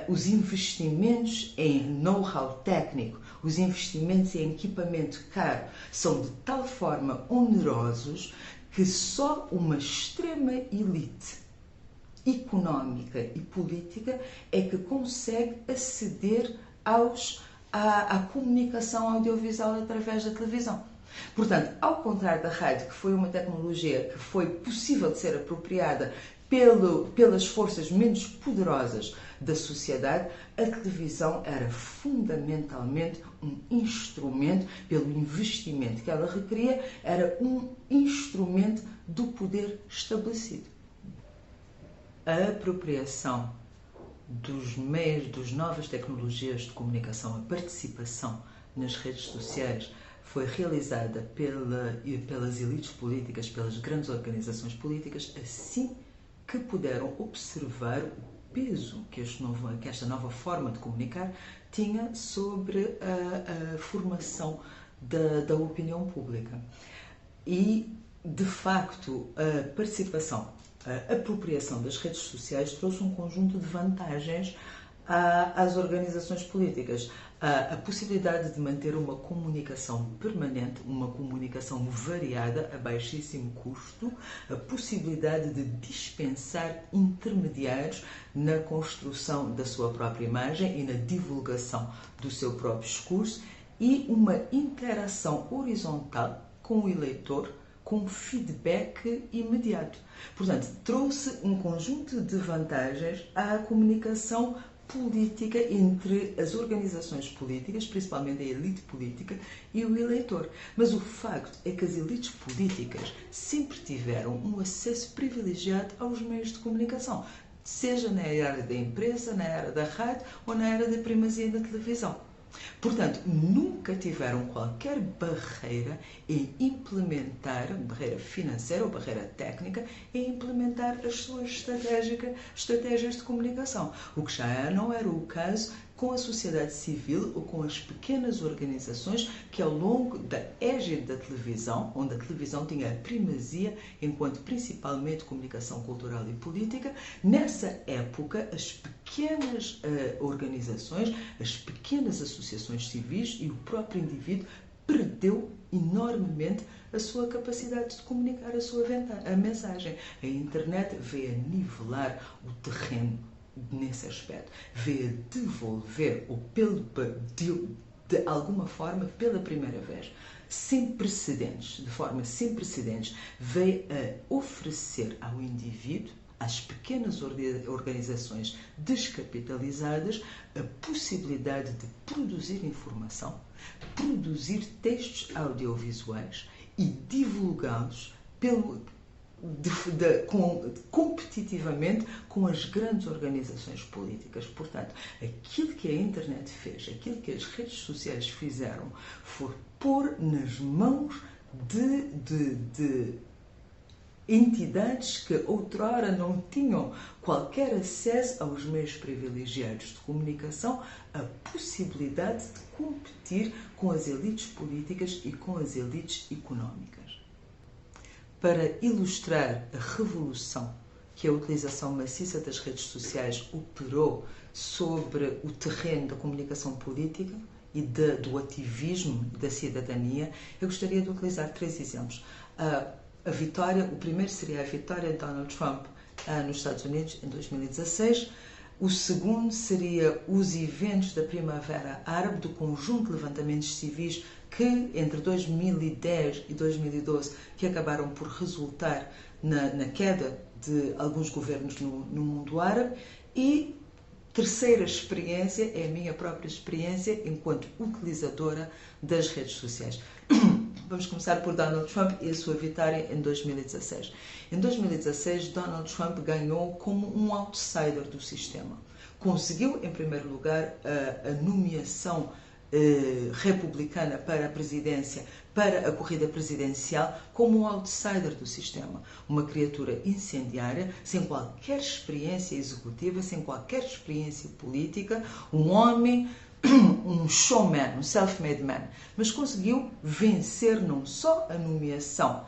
Os investimentos em know-how técnico, os investimentos em equipamento caro são de tal forma onerosos que só uma extrema elite económica e política é que consegue aceder à comunicação audiovisual através da televisão. Portanto, ao contrário da rádio, que foi uma tecnologia que foi possível de ser apropriada pelas forças menos poderosas da sociedade, a televisão era fundamentalmente um instrumento, pelo investimento que ela requeria, era um instrumento do poder estabelecido. A apropriação dos meios, das novas tecnologias de comunicação, a participação nas redes sociais foi realizada pelas elites políticas, pelas grandes organizações políticas, assim que puderam observar o peso que esta nova forma de comunicar tinha sobre a formação da opinião pública. E, de facto, a participação, a apropriação das redes sociais trouxe um conjunto de vantagens às organizações políticas. A possibilidade de manter uma comunicação permanente, uma comunicação variada a baixíssimo custo, a possibilidade de dispensar intermediários na construção da sua própria imagem e na divulgação do seu próprio discurso e uma interação horizontal com o eleitor, com feedback imediato. Portanto, trouxe um conjunto de vantagens à comunicação política entre as organizações políticas, principalmente a elite política, e o eleitor. Mas o facto é que as elites políticas sempre tiveram um acesso privilegiado aos meios de comunicação, seja na área da imprensa, na área da rádio ou na área da primazia da televisão. Portanto, nunca tiveram qualquer barreira em implementar, barreira financeira ou barreira técnica, em implementar as suas estratégias de comunicação. O que já não era o caso com a sociedade civil ou com as pequenas organizações que ao longo da égide da televisão, onde a televisão tinha a primazia enquanto principalmente comunicação cultural e política, nessa época as pequenas organizações, as pequenas associações civis e o próprio indivíduo perdeu enormemente a sua capacidade de comunicar a mensagem. A internet veio a nivelar o terreno nesse aspecto, veio a devolver, ou de alguma forma, pela primeira vez, sem precedentes, de forma sem precedentes, veio a oferecer ao indivíduo, às pequenas organizações descapitalizadas, a possibilidade de produzir informação, produzir textos audiovisuais e divulgá-los competitivamente com as grandes organizações políticas. Portanto, aquilo que a internet fez, aquilo que as redes sociais fizeram, foi pôr nas mãos de entidades que outrora não tinham qualquer acesso aos meios privilegiados de comunicação, a possibilidade de competir com as elites políticas e com as elites económicas. Para ilustrar a revolução que a utilização maciça das redes sociais operou sobre o terreno da comunicação política e do ativismo da cidadania, eu gostaria de utilizar 3 exemplos. O primeiro seria a vitória de Donald Trump nos Estados Unidos em 2016. O segundo seria os eventos da Primavera Árabe, do conjunto de levantamentos civis que, entre 2010 e 2012, que acabaram por resultar na queda de alguns governos no mundo árabe. E terceira experiência é a minha própria experiência enquanto utilizadora das redes sociais. Vamos começar por Donald Trump e a sua vitória em 2016. Em 2016, Donald Trump ganhou como um outsider do sistema. Conseguiu, em primeiro lugar, a nomeação republicana para a presidência, para a corrida presidencial, como um outsider do sistema. Uma criatura incendiária, sem qualquer experiência executiva, sem qualquer experiência política, um homem, um showman, um self-made man, mas conseguiu vencer não só a nomeação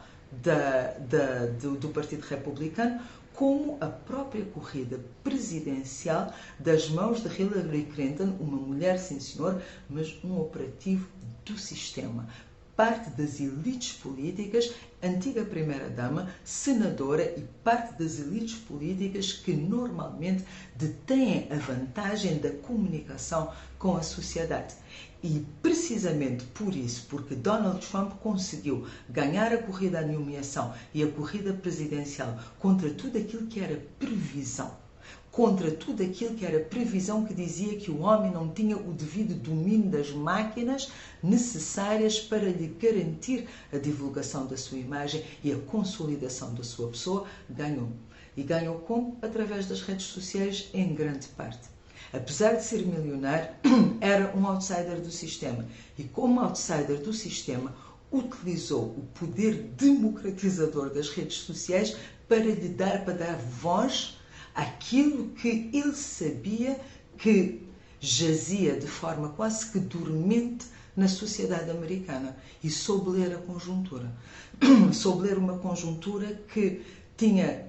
do Partido Republicano, como a própria corrida presidencial das mãos de Hillary Clinton, uma mulher, sim senhor, mas um operativo do sistema. parte das elites políticas, antiga primeira-dama, senadora e parte das elites políticas que normalmente detêm a vantagem da comunicação com a sociedade. E precisamente por isso, porque Donald Trump conseguiu ganhar a corrida à nomeação e a corrida presidencial contra tudo aquilo que era previsão, contra tudo aquilo que era previsão que dizia que o homem não tinha o devido domínio das máquinas necessárias para lhe garantir a divulgação da sua imagem e a consolidação da sua pessoa, ganhou. E ganhou como? Através das redes sociais, em grande parte. Apesar de ser milionário, era um outsider do sistema. E como outsider do sistema, utilizou o poder democratizador das redes sociais para dar voz àquilo que ele sabia que jazia de forma quase que dormente na sociedade americana. E soube ler a conjuntura. Soube ler uma conjuntura que tinha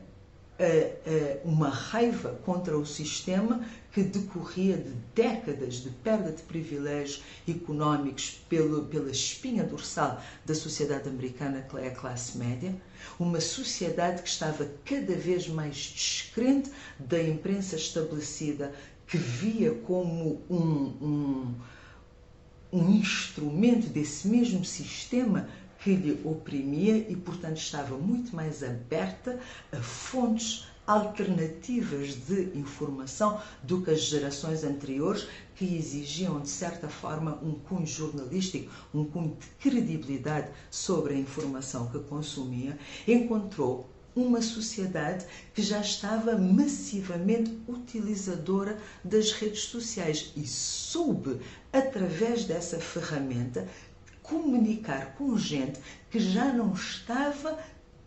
uma raiva contra o sistema que decorria de décadas de perda de privilégios económicos pela espinha dorsal da sociedade americana, que é a classe média, uma sociedade que estava cada vez mais descrente da imprensa estabelecida, que via como um instrumento desse mesmo sistema que lhe oprimia e, portanto, estava muito mais aberta a fontes alternativas de informação do que as gerações anteriores, que exigiam, de certa forma, um cunho jornalístico, um cunho de credibilidade sobre a informação que consumia. Encontrou uma sociedade que já estava massivamente utilizadora das redes sociais e soube, através dessa ferramenta, comunicar com gente que já não estava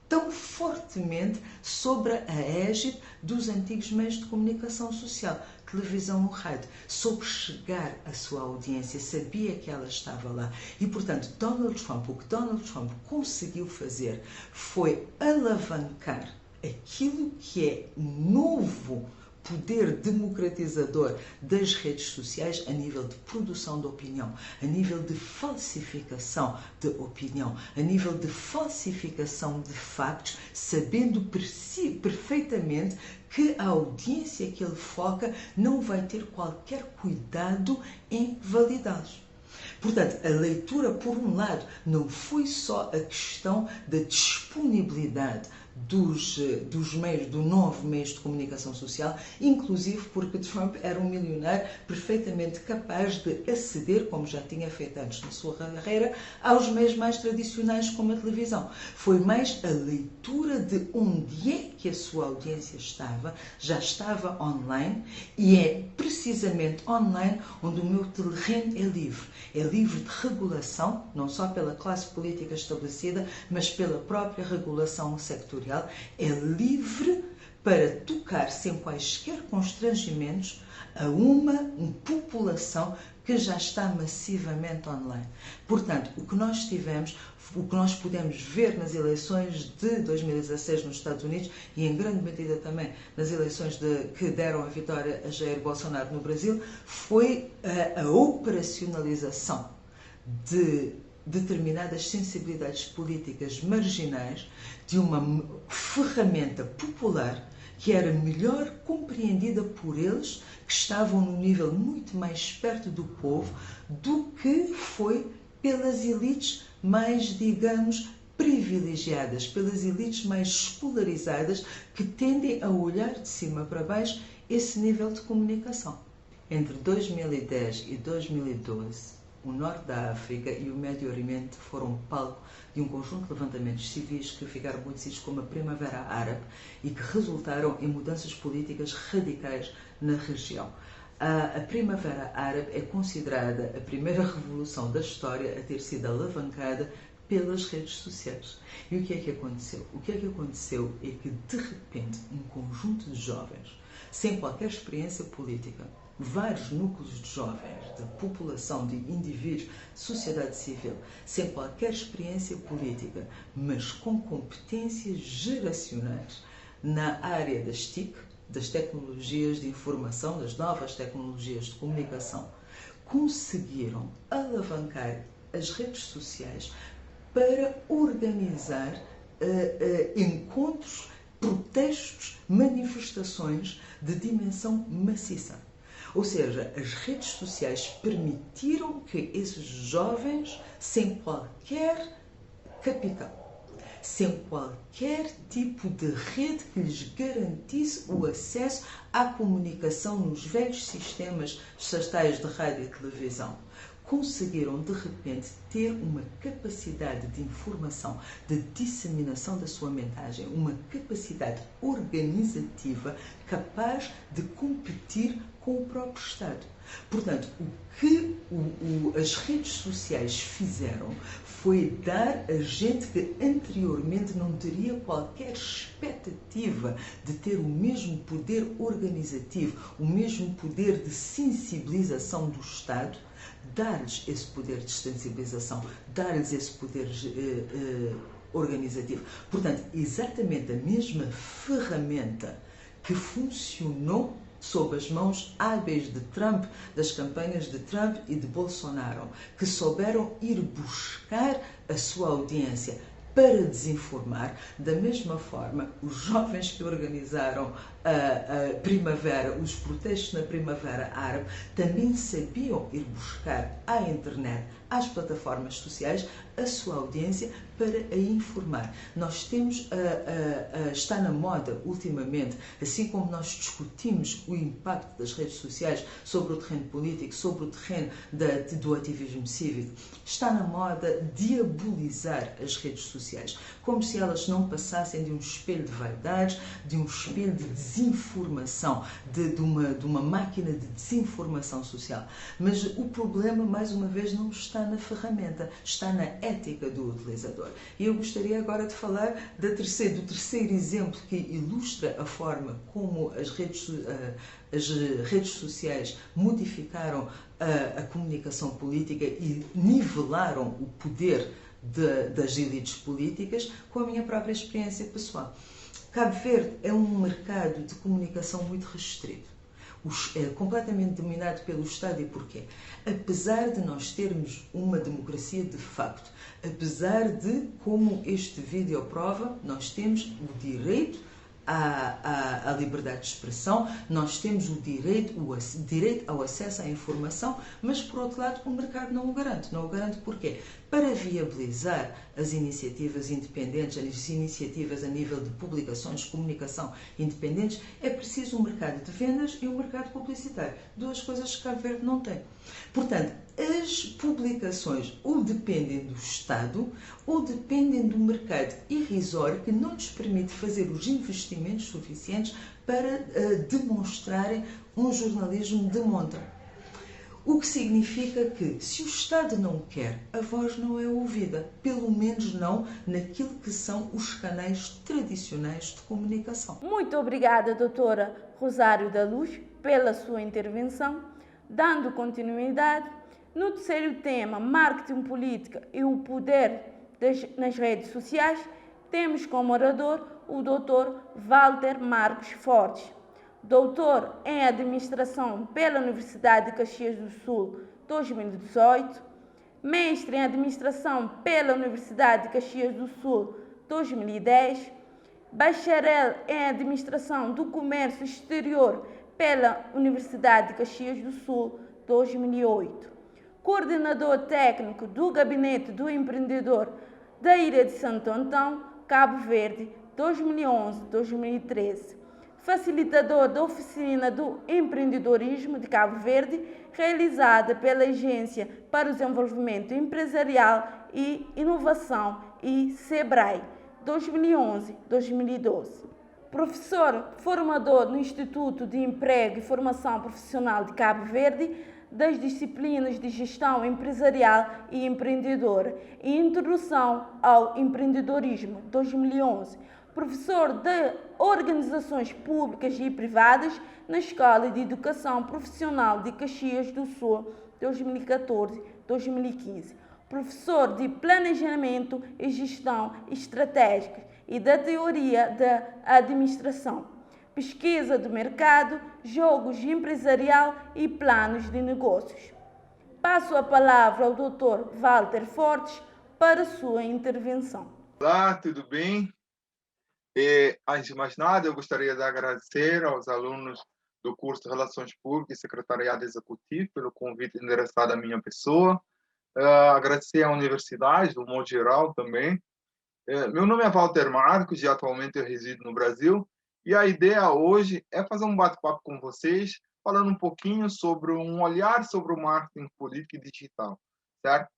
tão fortemente sobre a égide dos antigos meios de comunicação social, televisão ou rádio. Soube chegar à sua audiência, sabia que ela estava lá. E, portanto, o que Donald Trump conseguiu fazer foi alavancar aquilo que é novo poder democratizador das redes sociais a nível de produção de opinião, a nível de falsificação de opinião, a nível de falsificação de factos, sabendo perfeitamente que a audiência que ele foca não vai ter qualquer cuidado em validá-los. Portanto, a leitura, por um lado, não foi só a questão da disponibilidade dos meios, do novo meios de comunicação social, inclusive porque Trump era um milionário perfeitamente capaz de aceder, como já tinha feito antes na sua carreira, aos meios mais tradicionais como a televisão. Foi mais a leitura de onde é que a sua audiência estava, já estava online, e é precisamente online onde o meu terreno é livre. É livre de regulação, não só pela classe política estabelecida, mas pela própria regulação sectorial. É livre para tocar sem quaisquer constrangimentos a uma população que já está massivamente online. Portanto, o que nós pudemos ver nas eleições de 2016 nos Estados Unidos e em grande medida também nas eleições que deram a vitória a Jair Bolsonaro no Brasil, foi a operacionalização de determinadas sensibilidades políticas marginais de uma ferramenta popular que era melhor compreendida por eles, que estavam num nível muito mais perto do povo do que foi pelas elites mais, digamos, privilegiadas, pelas elites mais escolarizadas que tendem a olhar de cima para baixo esse nível de comunicação. Entre 2010 e 2012, o Norte da África e o Médio Oriente foram palco de um conjunto de levantamentos civis que ficaram conhecidos como a Primavera Árabe e que resultaram em mudanças políticas radicais na região. A Primavera Árabe é considerada a primeira revolução da história a ter sido alavancada pelas redes sociais. E o que é que aconteceu? O que é que aconteceu é que, de repente, um conjunto de jovens, sem qualquer experiência política, vários núcleos de jovens, de população, de indivíduos, de sociedade civil, sem qualquer experiência política, mas com competências geracionais na área das TIC, das tecnologias de informação, das novas tecnologias de comunicação, conseguiram alavancar as redes sociais para organizar encontros, protestos, manifestações de dimensão maciça. Ou seja, as redes sociais permitiram que esses jovens, sem qualquer capital, sem qualquer tipo de rede que lhes garantisse o acesso à comunicação nos velhos sistemas estatais de rádio e televisão, conseguiram de repente ter uma capacidade de informação, de disseminação da sua mensagem, uma capacidade organizativa capaz de competir com o próprio Estado. Portanto, o que as redes sociais fizeram foi dar a gente que anteriormente não teria qualquer expectativa de ter o mesmo poder organizativo, o mesmo poder de sensibilização do Estado, dar-lhes esse poder de sensibilização, dar-lhes esse poder organizativo. Portanto, exatamente a mesma ferramenta que funcionou sob as mãos hábeis de Trump, das campanhas de Trump e de Bolsonaro, que souberam ir buscar a sua audiência para desinformar. Da mesma forma, os jovens que organizaram a primavera, os protestos na Primavera Árabe, também sabiam ir buscar à internet, às plataformas sociais, a sua audiência para a informar. Nós temos, está na moda ultimamente, assim como nós discutimos o impacto das redes sociais sobre o terreno político, sobre o terreno do ativismo cívico, está na moda diabolizar as redes sociais, como se elas não passassem de um espelho de vaidades, de um espelho de desinformação, de uma máquina de desinformação social. Mas o problema, mais uma vez, não está na ferramenta, está na ética do utilizador. E eu gostaria agora de falar do terceiro exemplo que ilustra a forma como as redes sociais modificaram a comunicação política e nivelaram o poder das elites políticas, com a minha própria experiência pessoal. Cabo Verde é um mercado de comunicação muito restrito. É completamente dominado pelo Estado. E porquê? Apesar de nós termos uma democracia de facto, apesar de, como este vídeo prova, nós temos o direito à liberdade de expressão, nós temos o direito ao acesso à informação, mas, por outro lado, o mercado não o garante. Não o garante porquê? Para viabilizar as iniciativas independentes, as iniciativas a nível de publicações, de comunicação independentes, é preciso um mercado de vendas e um mercado publicitário. Duas coisas que Cabo Verde não tem. Portanto, as publicações ou dependem do Estado ou dependem do mercado irrisório que não lhes permite fazer os investimentos suficientes para demonstrarem um jornalismo de monta. O que significa que, se o Estado não quer, a voz não é ouvida, pelo menos não naquilo que são os canais tradicionais de comunicação. Muito obrigada, doutora Rosário da Luz, pela sua intervenção. Dando continuidade, no terceiro tema, marketing política e o poder nas redes sociais, temos como orador o Dr. Walter Marcos Fortes, doutor em Administração pela Universidade de Caxias do Sul 2018, mestre em Administração pela Universidade de Caxias do Sul 2010, bacharel em Administração do Comércio Exterior pela Universidade de Caxias do Sul 2008, coordenador técnico do Gabinete do Empreendedor da Ilha de Santo Antão, Cabo Verde 2011-2013, facilitador da Oficina do Empreendedorismo de Cabo Verde, realizada pela Agência para o Desenvolvimento Empresarial e Inovação e SEBRAE, 2011-2012. Professor formador no Instituto de Emprego e Formação Profissional de Cabo Verde, das disciplinas de Gestão Empresarial e Empreendedora e Introdução ao Empreendedorismo, 2011. Professor de Organizações Públicas e Privadas na Escola de Educação Profissional de Caxias do Sul, 2014-2015. Professor de Planejamento e Gestão Estratégica e da Teoria da Administração. Pesquisa do mercado, jogos empresarial e planos de negócios. Passo a palavra ao Dr. Walter Fortes para sua intervenção. Olá, tudo bem? Antes de mais nada, eu gostaria de agradecer aos alunos do curso de Relações Públicas e Secretariado Executivo pelo convite endereçado à minha pessoa. Agradecer à universidade, do modo geral, também. Meu nome é Walter Marcos e atualmente eu resido no Brasil. E a ideia hoje é fazer um bate-papo com vocês, falando um pouquinho sobre um olhar sobre o marketing político e digital, certo?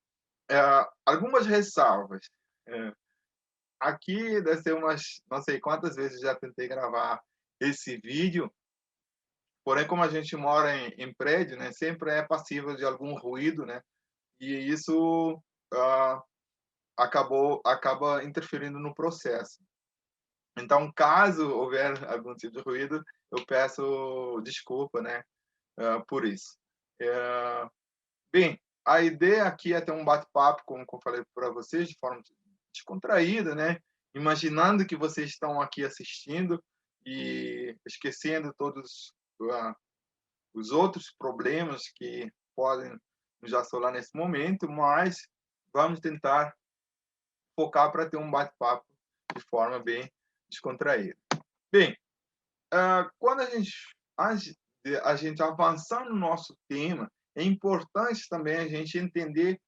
Algumas ressalvas. Aqui deve ser umas, não sei quantas vezes já tentei gravar esse vídeo, porém, como a gente mora em prédio, né, sempre é passível de algum ruído, né, e isso acaba interferindo no processo. Então, caso houver algum tipo de ruído, eu peço desculpa, né, por isso. Bem, a ideia aqui é ter um bate-papo, como eu falei para vocês, de forma descontraída, né? Imaginando que vocês estão aqui assistindo e esquecendo todos os outros problemas que podem nos assolar nesse momento, mas vamos tentar focar para ter um bate-papo de forma bem descontraída. Bem, quando a gente avançar no nosso tema, é importante também a gente entender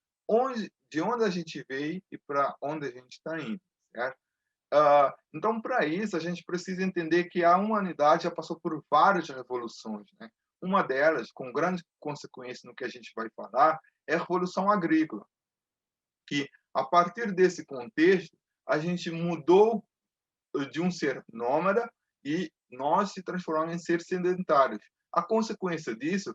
de onde a gente veio e para onde a gente está indo, certo? Então, para isso, a gente precisa entender que a humanidade já passou por várias revoluções, né? Uma delas, com grande consequência no que a gente vai falar, é a Revolução Agrícola, que, a partir desse contexto, a gente mudou de um ser nômade e nós se transformamos em seres sedentários. A consequência disso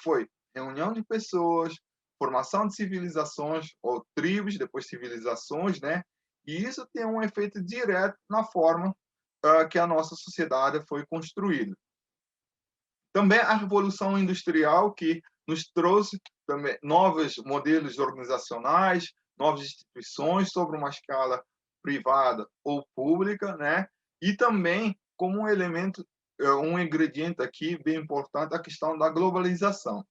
foi reunião de pessoas, formação de civilizações, ou tribos, depois civilizações, né? E isso tem um efeito direto na forma que a nossa sociedade foi construída. Também a Revolução Industrial, que nos trouxe também novos modelos organizacionais, novas instituições sobre uma escala privada ou pública, né? E também como um elemento, um ingrediente aqui bem importante, a questão da globalização.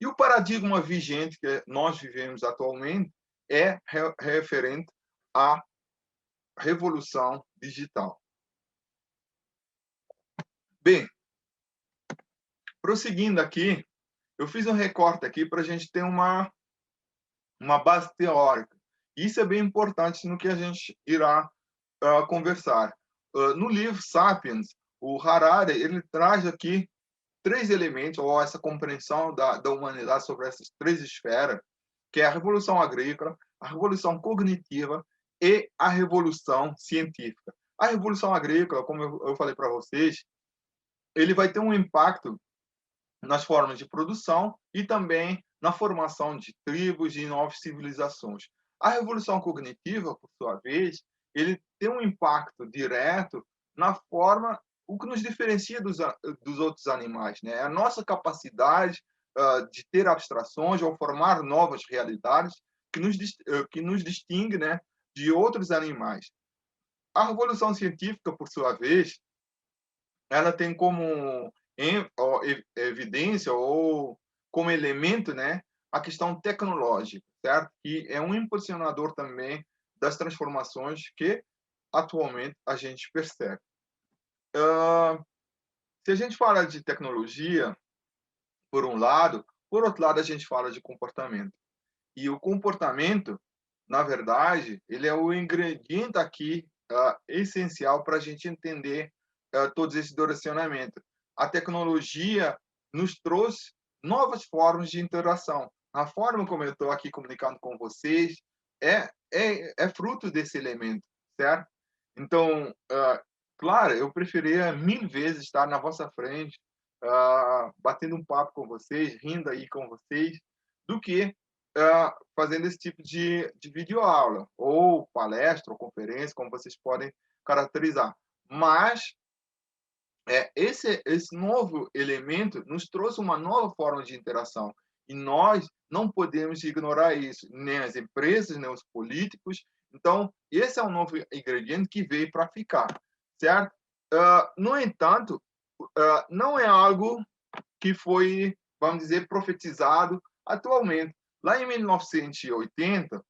E o paradigma vigente que nós vivemos atualmente é referente à revolução digital. Bem, prosseguindo aqui, eu fiz um recorte aqui para a gente ter uma base teórica. Isso é bem importante no que a gente irá conversar. No livro Sapiens, o Harari ele traz aqui 3 elementos, ou essa compreensão da humanidade sobre essas 3 esferas, que é a revolução agrícola, a revolução cognitiva e a revolução científica. A revolução agrícola, como eu falei para vocês, ele vai ter um impacto nas formas de produção e também na formação de tribos e novas civilizações. A revolução cognitiva, por sua vez, ele tem um impacto direto na forma, o que nos diferencia dos outros animais, né? A nossa capacidade de ter abstrações ou formar novas realidades que nos distingue, né, de outros animais. A revolução científica, por sua vez, ela tem como evidência ou como elemento, né, a questão tecnológica, certo? Que é um impulsionador também das transformações que atualmente a gente percebe. Se a gente fala de tecnologia, por um lado, por outro lado a gente fala de comportamento. E o comportamento, na verdade, ele é o ingrediente aqui essencial para a gente entender todos esses direcionamentos. A tecnologia nos trouxe novas formas de interação. A forma como eu estou aqui comunicando com vocês é fruto desse elemento, certo? Então, claro, eu preferia 1000 vezes estar na vossa frente, batendo um papo com vocês, rindo aí com vocês, do que fazendo esse tipo de videoaula, ou palestra, ou conferência, como vocês podem caracterizar. Mas esse novo elemento nos trouxe uma nova forma de interação. E nós não podemos ignorar isso, nem as empresas, nem os políticos. Então, esse é um novo ingrediente que veio para ficar, certo? No entanto, não é algo que foi vamos dizer, profetizado atualmente. Lá em 1980,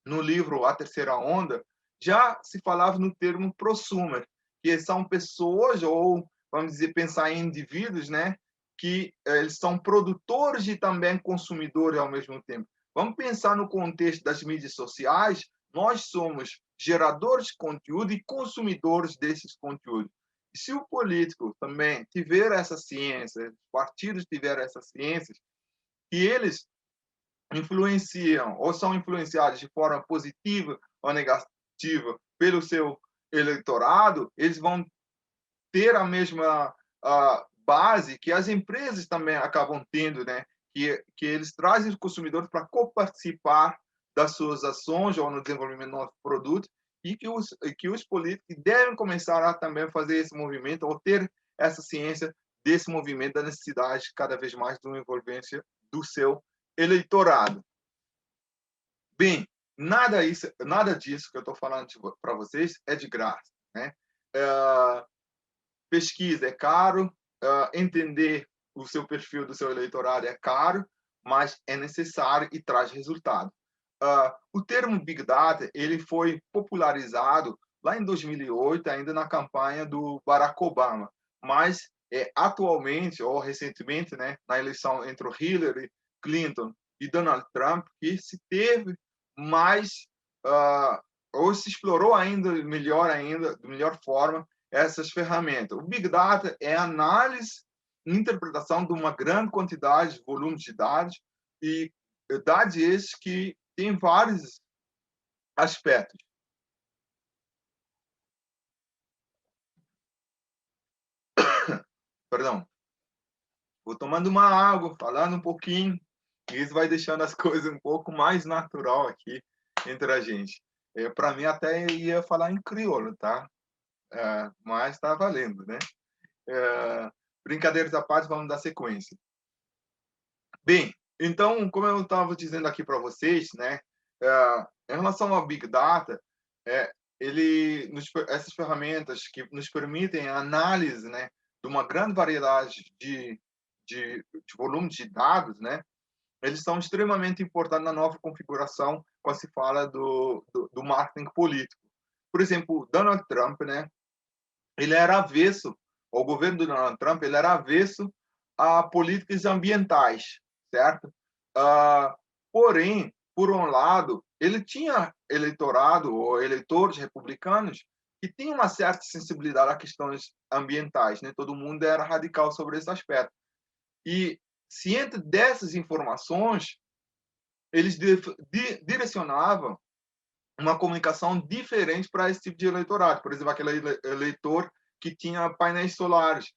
no livro A Terceira Onda, já se falava no termo prosumer, que são pessoas, ou vamos dizer, pensar em indivíduos, né, que eles são produtores e também consumidores ao mesmo tempo. Vamos pensar no contexto das mídias sociais, nós somos geradores de conteúdo e consumidores desses conteúdos. E se o político também tiver essa ciência, os partidos tiverem essa ciência, e eles influenciam ou são influenciados de forma positiva ou negativa pelo seu eleitorado, eles vão ter a mesma base que as empresas também acabam tendo, né? Que eles trazem os consumidores para coparticipar das suas ações ou no desenvolvimento de novos produtos, e que os políticos devem começar a também fazer esse movimento ou ter essa ciência desse movimento, da necessidade cada vez mais de uma envolvência do seu eleitorado. Bem, nada disso que eu estou falando para vocês é de graça, né? Pesquisa é caro, entender o seu perfil do seu eleitorado é caro, mas é necessário e traz resultado. O termo Big Data ele foi popularizado lá em 2008, ainda na campanha do Barack Obama, mas atualmente, ou recentemente, né, na eleição entre o Hillary Clinton e Donald Trump, que se teve mais, ou se explorou ainda, de melhor forma, essas ferramentas. O Big Data é análise e interpretação de uma grande quantidade de volumes de dados, e dados esses que têm vários aspectos. Perdão. Vou tomando uma água, falando um pouquinho, e isso vai deixando as coisas um pouco mais natural aqui entre a gente. Para mim, até ia falar em crioulo, tá? Mas está valendo, né? Brincadeiras à parte, vamos dar sequência. Bem, então, como eu estava dizendo aqui para vocês, né? Em relação ao Big Data, essas ferramentas que nos permitem a análise, né, de uma grande variedade de volumes de dados, né? Eles são extremamente importantes na nova configuração quando se fala do marketing político. Por exemplo, Donald Trump, né? Ele era avesso, o governo do Donald Trump, ele era avesso a políticas ambientais, certo? Porém, por um lado, ele tinha eleitorado ou eleitores republicanos que tinham uma certa sensibilidade a questões ambientais, né? Todo mundo era radical sobre esse aspecto. E ciente dessas informações, eles direcionavam uma comunicação diferente para esse tipo de eleitorado. Por exemplo, aquele eleitor que tinha painéis solares.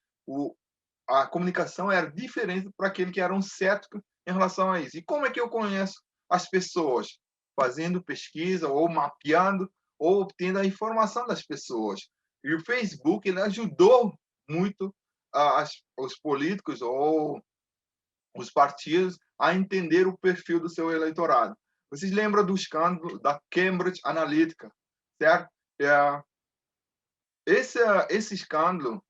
A comunicação era diferente para aquele que era um cético em relação a isso. E como é que eu conheço as pessoas? Fazendo pesquisa, ou mapeando, ou obtendo a informação das pessoas. E o Facebook ele ajudou muito os políticos ou os partidos a entender o perfil do seu eleitorado. Vocês lembram do escândalo da Cambridge Analytica, certo? Esse escândalo,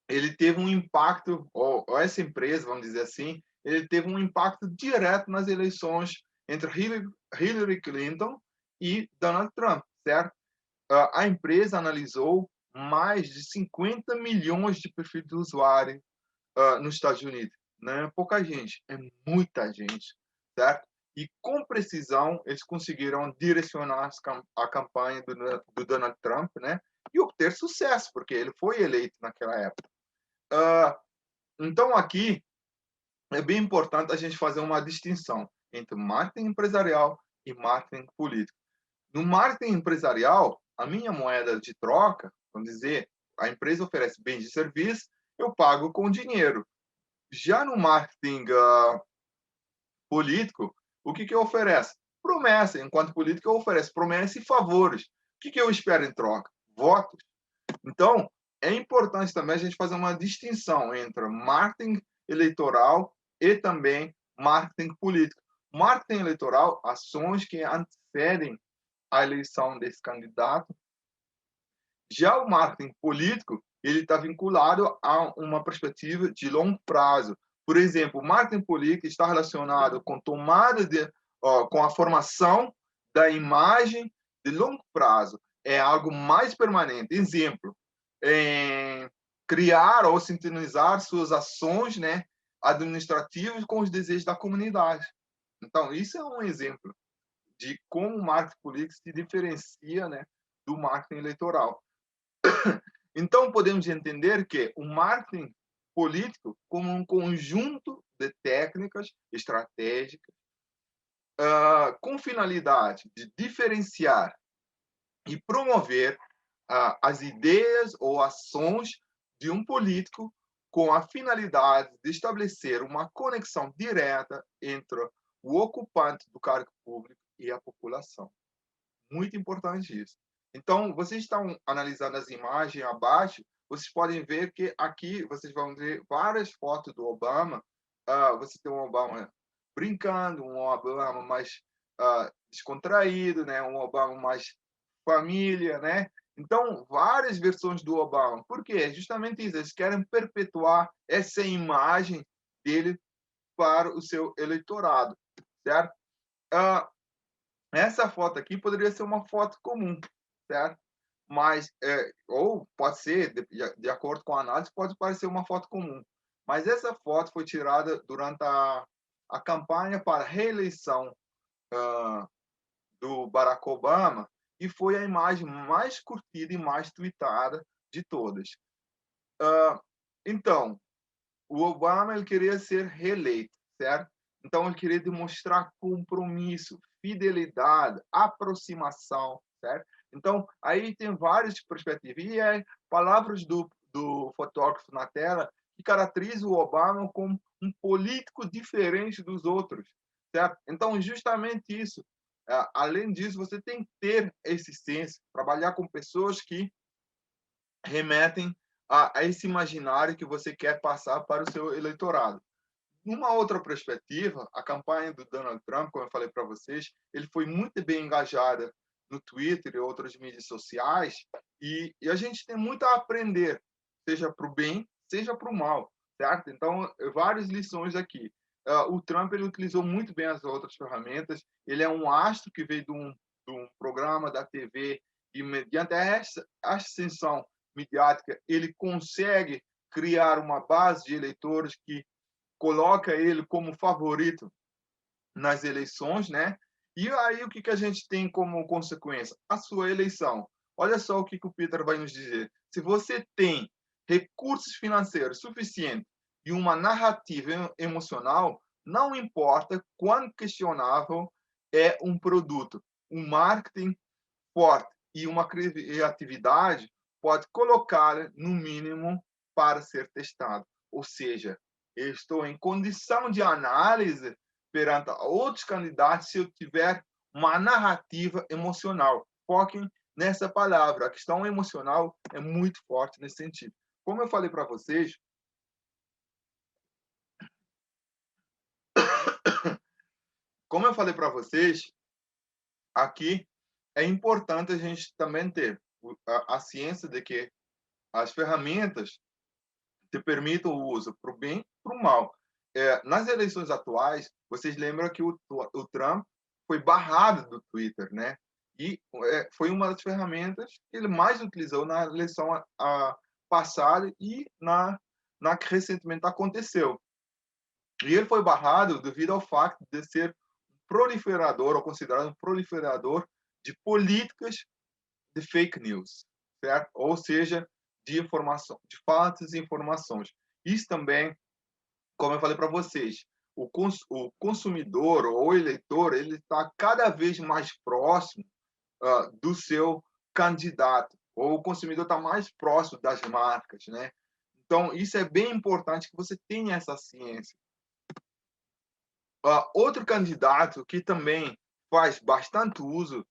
ele teve um impacto, ou essa empresa, vamos dizer assim, ele teve um impacto direto nas eleições entre Hillary Clinton e Donald Trump, certo? A empresa analisou mais de 50 milhões de perfis de usuário nos Estados Unidos. Não é pouca gente, é muita gente, certo? E com precisão eles conseguiram direcionar a campanha do Donald Trump, né? E obter sucesso, porque ele foi eleito naquela época. Então aqui é bem importante a gente fazer uma distinção entre marketing empresarial e marketing político. No marketing empresarial, a minha moeda de troca, vamos dizer, a empresa oferece bens e serviços, eu pago com dinheiro. Já no marketing político, o que eu ofereço? Promessa. Enquanto político, eu ofereço promessas e favores. O que eu espero em troca? Votos. Então, é importante também a gente fazer uma distinção entre marketing eleitoral e também marketing político. Marketing eleitoral, ações que antecedem a eleição desse candidato. Já o marketing político, ele está vinculado a uma perspectiva de longo prazo. Por exemplo, o marketing político está relacionado com com a formação da imagem de longo prazo. É algo mais permanente. Exemplo, criar ou sintonizar suas ações, né, administrativas com os desejos da comunidade. Então, isso é um exemplo de como o marketing político se diferencia, né, do marketing eleitoral. Então, podemos entender que o marketing político como um conjunto de técnicas estratégicas com finalidade de diferenciar e promover as ideias ou ações de um político com a finalidade de estabelecer uma conexão direta entre o ocupante do cargo público e a população. Muito importante isso. Então, vocês estão analisando as imagens abaixo, vocês podem ver que aqui vocês vão ver várias fotos do Obama. Você tem um Obama brincando, um Obama mais descontraído, né? Um Obama mais família, né? Então, várias versões do Obama. Por quê? Justamente isso, eles querem perpetuar essa imagem dele para o seu eleitorado, certo? Essa foto aqui poderia ser uma foto comum, certo? Mas, ou pode ser, de acordo com a análise, pode parecer uma foto comum. Mas essa foto foi tirada durante a campanha para a reeleição do Barack Obama e foi a imagem mais curtida e mais tweetada de todas. Então, o Obama ele queria ser reeleito, certo? Então, ele queria demonstrar compromisso, fidelidade, aproximação, certo? Então, aí tem várias perspectivas. E palavras do fotógrafo na tela que caracterizam o Obama como um político diferente dos outros, certo? Então, justamente isso. Além disso, você tem que ter esse senso, trabalhar com pessoas que remetem a esse imaginário que você quer passar para o seu eleitorado. Numa outra perspectiva, a campanha do Donald Trump, como eu falei para vocês, ele foi muito bem engajada no Twitter e outras mídias sociais, e a gente tem muito a aprender, seja para o bem, seja para o mal, certo? Então, várias lições aqui. O Trump ele utilizou muito bem as outras ferramentas, ele é um astro que veio de um programa da TV, e mediante essa ascensão midiática, ele consegue criar uma base de eleitores que coloca ele como favorito nas eleições, né? E aí o que a gente tem como consequência? A sua eleição. Olha só o que o Peter vai nos dizer. Se você tem recursos financeiros suficientes e uma narrativa emocional, não importa quão questionável é um produto, um marketing forte e uma criatividade pode colocá-lo no mínimo para ser testado. Ou seja, eu estou em condição de análise perante outros candidatos se eu tiver uma narrativa emocional. Foquem nessa palavra. A questão emocional é muito forte nesse sentido. Como eu falei para vocês, aqui é importante a gente também ter a ciência de que as ferramentas te permitam o uso para o bem e para o mal. Nas eleições atuais, vocês lembram que o Trump foi barrado do Twitter, né? E foi uma das ferramentas que ele mais utilizou na eleição passada e na que recentemente aconteceu. E ele foi barrado devido ao fato de ser proliferador, ou considerado um proliferador de políticas de fake news, certo? Ou seja, de informação, de falsas informações. Isso também, como eu falei para vocês, o consumidor ou o eleitor ele está cada vez mais próximo do seu candidato, ou o consumidor está mais próximo das marcas, né? Então, isso é bem importante que você tenha essa ciência. Outro candidato que também faz bastante uso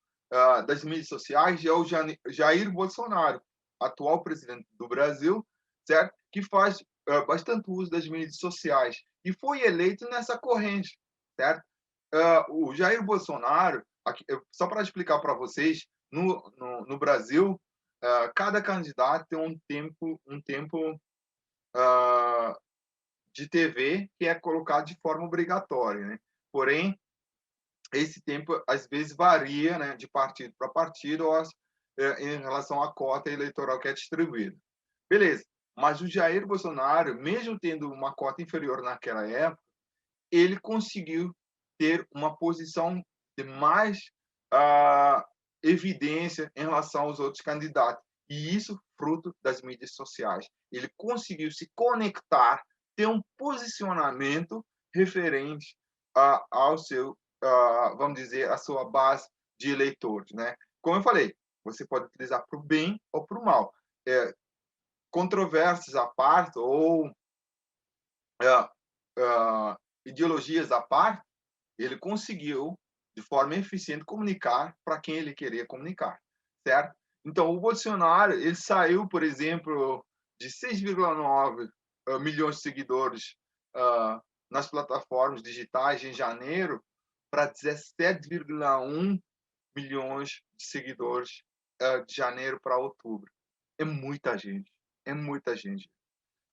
das mídias sociais é o Jair Bolsonaro, atual presidente do Brasil, certo? Que faz bastante uso das mídias sociais e foi eleito nessa corrente, certo? O Jair Bolsonaro, aqui, só para explicar para vocês, no Brasil, cada candidato tem um tempo de TV que é colocado de forma obrigatória, né? Porém, esse tempo às vezes varia, né, de partido para partido ou em relação à cota eleitoral que é distribuída. Beleza, mas o Jair Bolsonaro, mesmo tendo uma cota inferior naquela época, ele conseguiu ter uma posição de mais ah, evidência em relação aos outros candidatos. E isso fruto das mídias sociais. Ele conseguiu se conectar, ter um posicionamento referente ao seu, vamos dizer, a sua base de eleitores, né? Como eu falei, você pode utilizar para o bem ou para o mal. Controvérsias à parte ou ideologias à parte, ele conseguiu, de forma eficiente, comunicar para quem ele queria comunicar, certo? Então, o Bolsonaro, ele saiu, por exemplo, de 6,9 milhões de seguidores nas plataformas digitais em janeiro para 17,1 milhões de seguidores de janeiro para outubro. É muita gente, é muita gente.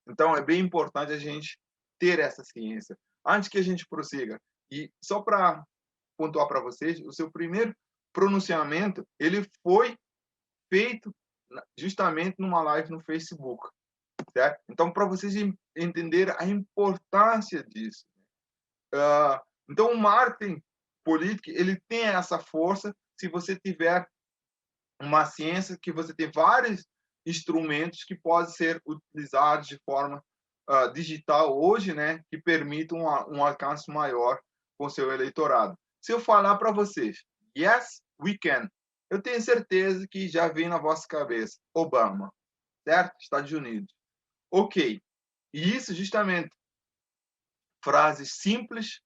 Então, é bem importante a gente ter essa ciência. Antes que a gente prossiga, e só para pontuar para vocês, o seu primeiro pronunciamento, ele foi feito justamente numa live no Facebook, certo? Então, para vocês entenderem a importância disso. Então, o marketing político, ele tem essa força se você tiver uma ciência que você tem vários instrumentos que podem ser utilizados de forma digital hoje, né, que permitam um alcance maior com seu eleitorado. Se eu falar para vocês, yes, we can, eu tenho certeza que já vem na vossa cabeça, Obama, certo? Estados Unidos. Ok. E isso justamente frases simples,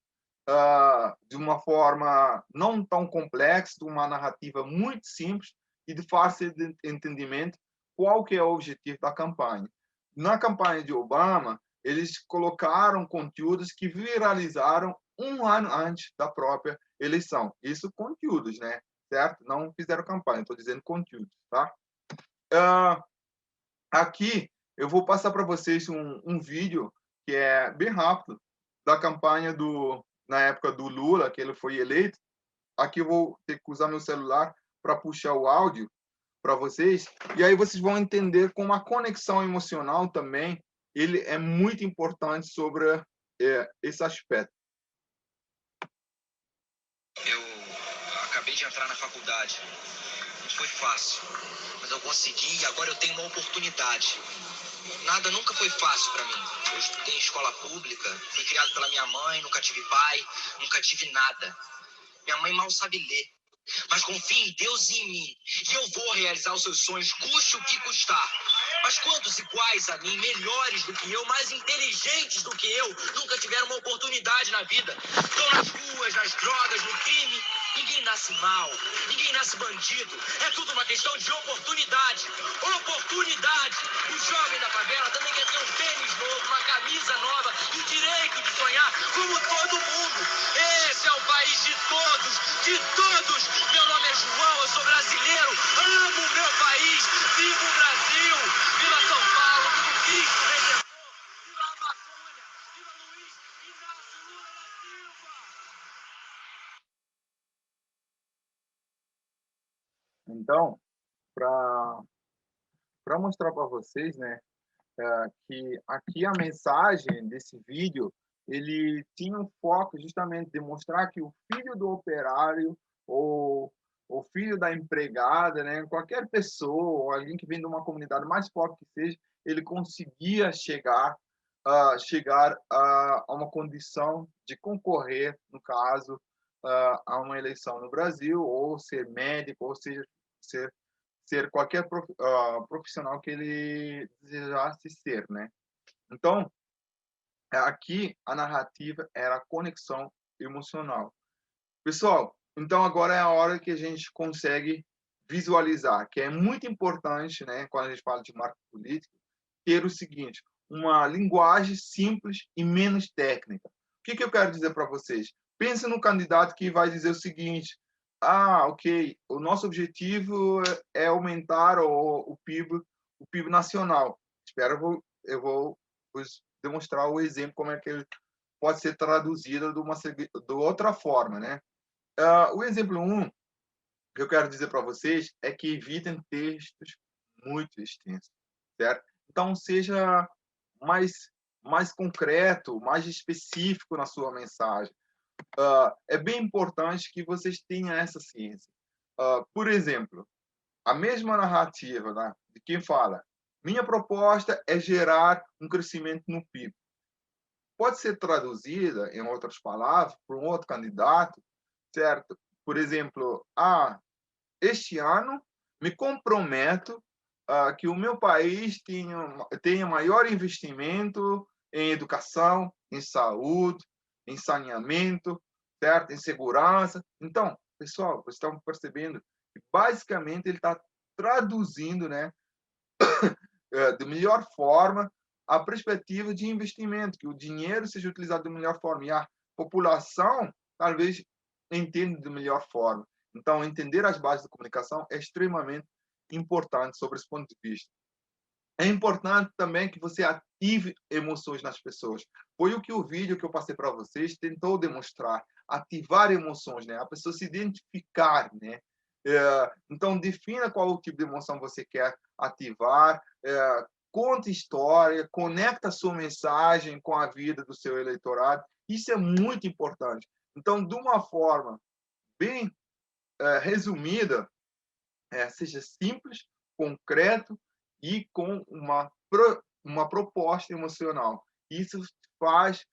de uma forma não tão complexa, de uma narrativa muito simples e de fácil entendimento, qual que é o objetivo da campanha. Na campanha de Obama, eles colocaram conteúdos que viralizaram um ano antes da própria eleição. Isso conteúdos, né? Certo? Não fizeram campanha, estou dizendo conteúdos, tá? Aqui eu vou passar para vocês um vídeo que é bem rápido da campanha na época do Lula, que ele foi eleito. Aqui eu vou ter que usar meu celular para puxar o áudio para vocês, e aí vocês vão entender como a conexão emocional também ele é muito importante sobre esse aspecto. Eu acabei de entrar na faculdade. Não foi fácil, mas eu consegui e agora eu tenho uma oportunidade. Nada nunca foi fácil para mim. Eu estudei em escola pública, fui criado pela minha mãe, nunca tive pai, nunca tive nada. Minha mãe mal sabe ler, mas confia em Deus e em mim. E eu vou realizar os seus sonhos, custe o que custar. Mas quantos iguais a mim, melhores do que eu, mais inteligentes do que eu, nunca tiveram uma oportunidade na vida? Estão nas ruas, nas drogas, no crime. Ninguém nasce mal, ninguém nasce bandido. É tudo uma questão de oportunidade. Oportunidade! O jovem da favela também quer ter um tênis novo, uma camisa nova e o direito de sonhar como todo mundo. Esse é o país de todos, de todos. Meu nome é João, eu sou brasileiro, amo o meu país, vivo o Brasil, viva São Paulo, viva o Cristo Redentor, viva a Amazônia, viva Luiz Inácio Lula da Silva. Então, para mostrar para vocês, né, que aqui a mensagem desse vídeo ele tinha um foco justamente de mostrar que o filho do operário ou o filho da empregada, né, qualquer pessoa, alguém que vem de uma comunidade mais pobre que seja, ele conseguia chegar a uma condição de concorrer, no caso, a uma eleição no Brasil, ou ser médico, ou seja, ser qualquer profissional que ele desejasse ser, né? Então, aqui a narrativa era a conexão emocional. Pessoal, então agora é a hora que a gente consegue visualizar, que é muito importante, né, quando a gente fala de marketing político, ter o seguinte, uma linguagem simples e menos técnica. O que eu quero dizer para vocês? Pense no candidato que vai dizer o seguinte, ok, o nosso objetivo é aumentar o PIB nacional. Eu vou demonstrar o exemplo, como é que ele pode ser traduzido de outra forma, né? O exemplo 1 que eu quero dizer para vocês é que evitem textos muito extensos, certo? Então, seja mais, mais concreto, mais específico na sua mensagem. É bem importante que vocês tenham essa ciência. Por exemplo, a mesma narrativa, né, de quem fala, minha proposta é gerar um crescimento no PIB. Pode ser traduzida, em outras palavras, por um outro candidato, certo? Por exemplo, este ano me comprometo que o meu país tenha maior investimento em educação, em saúde, em saneamento, certo? Em segurança. Então, pessoal, vocês estão percebendo que basicamente ele está traduzindo, né, de melhor forma a perspectiva de investimento, que o dinheiro seja utilizado de melhor forma e a população talvez entenda de melhor forma. Então, entender as bases da comunicação é extremamente importante sobre esse ponto de vista. É importante também que você ative emoções nas pessoas. Foi o que o vídeo que eu passei para vocês tentou demonstrar. Ativar emoções, né? A pessoa se identificar, né? Então, defina qual o tipo de emoção você quer ativar. Conta história, conecta a sua mensagem com a vida do seu eleitorado. Isso é muito importante. Então, de uma forma bem resumida, seja simples, concreto e com uma proposta emocional. Isso faz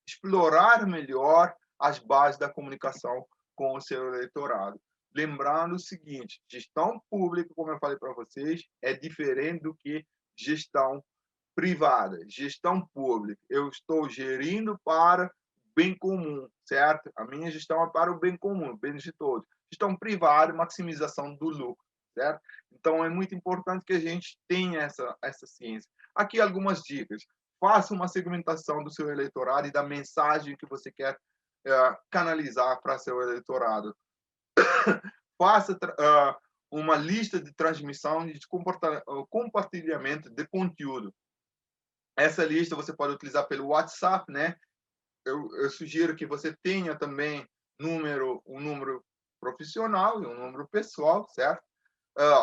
explorar melhor as bases da comunicação com o seu eleitorado. Lembrando o seguinte, gestão pública, como eu falei para vocês, é diferente do que gestão privada. Gestão pública, eu estou gerindo para o bem comum, certo? A minha gestão é para o bem comum, o bem de todos. Gestão privada, maximização do lucro, certo? Então, é muito importante que a gente tenha essa ciência. Aqui algumas dicas. Faça uma segmentação do seu eleitorado e da mensagem que você quer canalizar para seu eleitorado. Faça uma lista de transmissão e de compartilhamento de conteúdo. Essa lista você pode utilizar pelo WhatsApp, né? Eu sugiro que você tenha também um número profissional e um número pessoal, certo?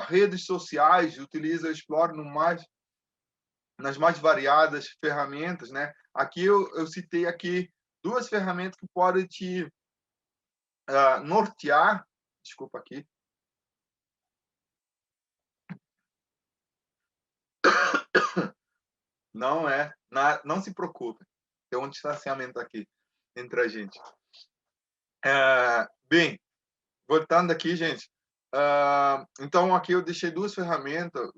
Redes sociais, explore nas mais variadas ferramentas, né? Aqui eu citei aqui 2 ferramentas que podem te nortear. Desculpa aqui. Não se preocupe. Tem um distanciamento aqui entre a gente. Bem, voltando aqui, gente. Então, aqui eu deixei 2 ferramentas,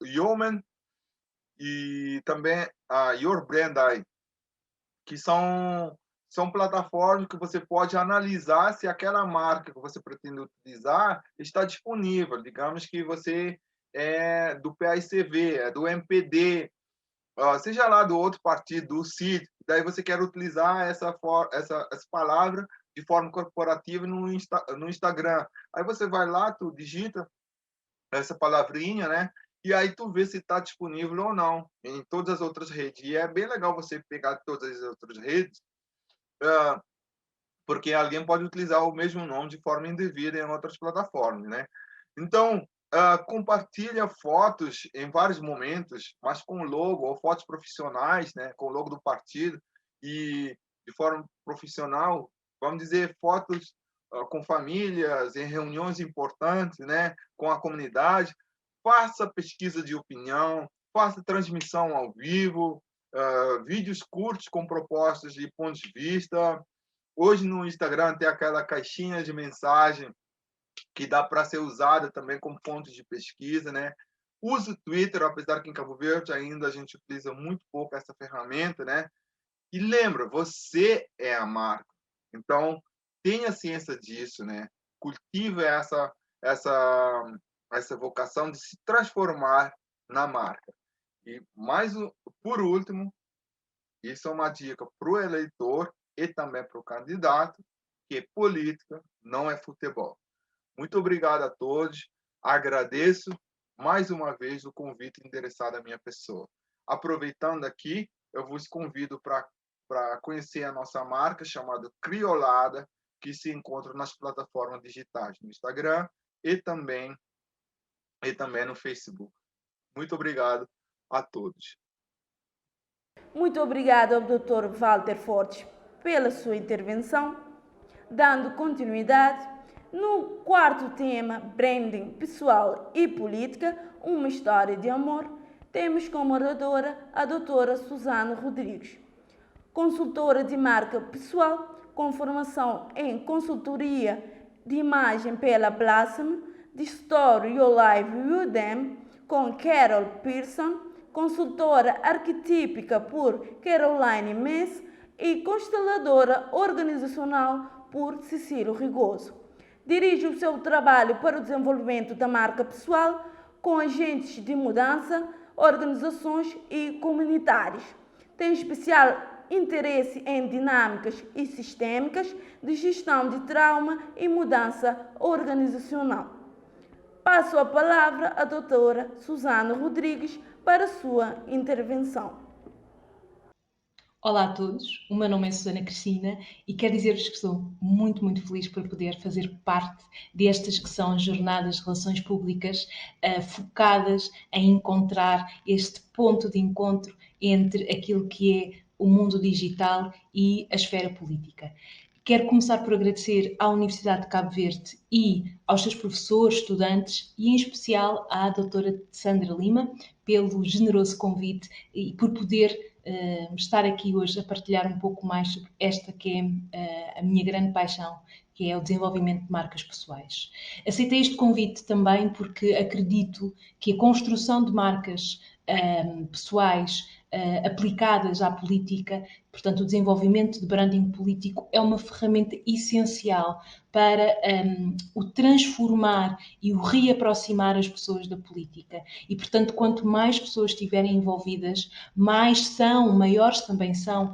Yeoman e também a Your Brand Eye, que são plataformas que você pode analisar se aquela marca que você pretende utilizar está disponível. Digamos que você é do PAICV, é do MPD, seja lá do outro partido, do CID, daí você quer utilizar essa palavra de forma corporativa no Instagram. Aí você vai lá, tu digita essa palavrinha, né? E aí tu vê se está disponível ou não em todas as outras redes. E é bem legal você pegar todas as outras redes, porque alguém pode utilizar o mesmo nome de forma indevida em outras plataformas, né? Então, compartilha fotos em vários momentos, mas com logo, ou fotos profissionais, né? Com o logo do partido, e de forma profissional, vamos dizer, fotos com famílias, em reuniões importantes, né? Com a comunidade. Faça pesquisa de opinião, faça transmissão ao vivo, vídeos curtos com propostas de pontos de vista. Hoje no Instagram tem aquela caixinha de mensagem que dá para ser usada também como fonte de pesquisa, né? Use o Twitter, apesar que em Cabo Verde ainda a gente utiliza muito pouco essa ferramenta, né? E lembra, você é a marca. Então, tenha ciência disso, né? Cultive essa vocação de se transformar na marca. E por último, isso é uma dica para o eleitor e também para o candidato, que política não é futebol. Muito obrigado a todos. Agradeço mais uma vez o convite endereçado à minha pessoa. Aproveitando aqui, eu vos convido para conhecer a nossa marca chamada Criolada, que se encontra nas plataformas digitais, no Instagram e também no Facebook. Muito obrigado a todos. Muito obrigado ao Dr. Walter Fortes pela sua intervenção. Dando continuidade, no quarto tema, branding pessoal e política, uma história de amor, temos como oradora a doutora Suzana Rodrigues, consultora de marca pessoal, com formação em consultoria de imagem pela Blossom, de Story Your Life With Them, com Carol Pearson, consultora arquetípica por Caroline Mess e consteladora organizacional por Cecílio Rigoso. Dirige o seu trabalho para o desenvolvimento da marca pessoal com agentes de mudança, organizações e comunitários. Tem especial interesse em dinâmicas e sistêmicas de gestão de trauma e mudança organizacional. Passo a palavra à doutora Suzana Rodrigues para a sua intervenção. Olá a todos, o meu nome é Susana Cristina e quero dizer-vos que estou muito, muito feliz por poder fazer parte destas que são as jornadas de relações públicas focadas em encontrar este ponto de encontro entre aquilo que é o mundo digital e a esfera política. Quero começar por agradecer à Universidade de Cabo Verde e aos seus professores, estudantes e em especial à doutora Sandra Lima pelo generoso convite e por poder estar aqui hoje a partilhar um pouco mais sobre esta que é a minha grande paixão, que é o desenvolvimento de marcas pessoais. Aceitei este convite também porque acredito que a construção de marcas pessoais aplicadas à política, portanto o desenvolvimento de branding político é uma ferramenta essencial para o transformar e o reaproximar as pessoas da política. E, portanto, quanto mais pessoas estiverem envolvidas, maiores também são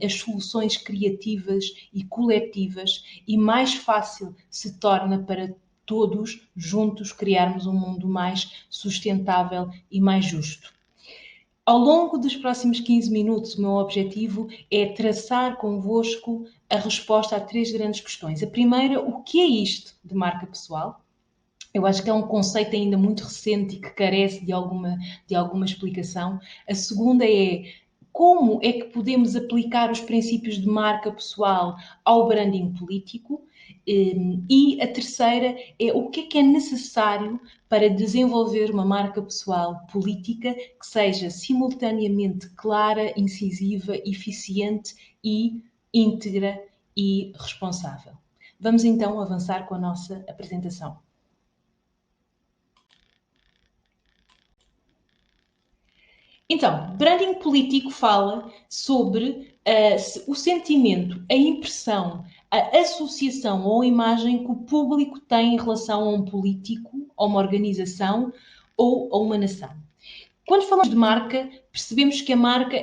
as soluções criativas e coletivas e mais fácil se torna para todos juntos criarmos um mundo mais sustentável e mais justo. Ao longo dos próximos 15 minutos, o meu objetivo é traçar convosco a resposta a 3 grandes questões. A primeira, o que é isto de marca pessoal? Eu acho que é um conceito ainda muito recente e que carece de alguma explicação. A segunda é como é que podemos aplicar os princípios de marca pessoal ao branding político? E a terceira é o que é necessário para desenvolver uma marca pessoal política que seja simultaneamente clara, incisiva, eficiente e íntegra e responsável. Vamos então avançar com a nossa apresentação. Então, branding político fala sobre o sentimento, a impressão, a associação ou a imagem que o público tem em relação a um político, a uma organização ou a uma nação. Quando falamos de marca, percebemos que a marca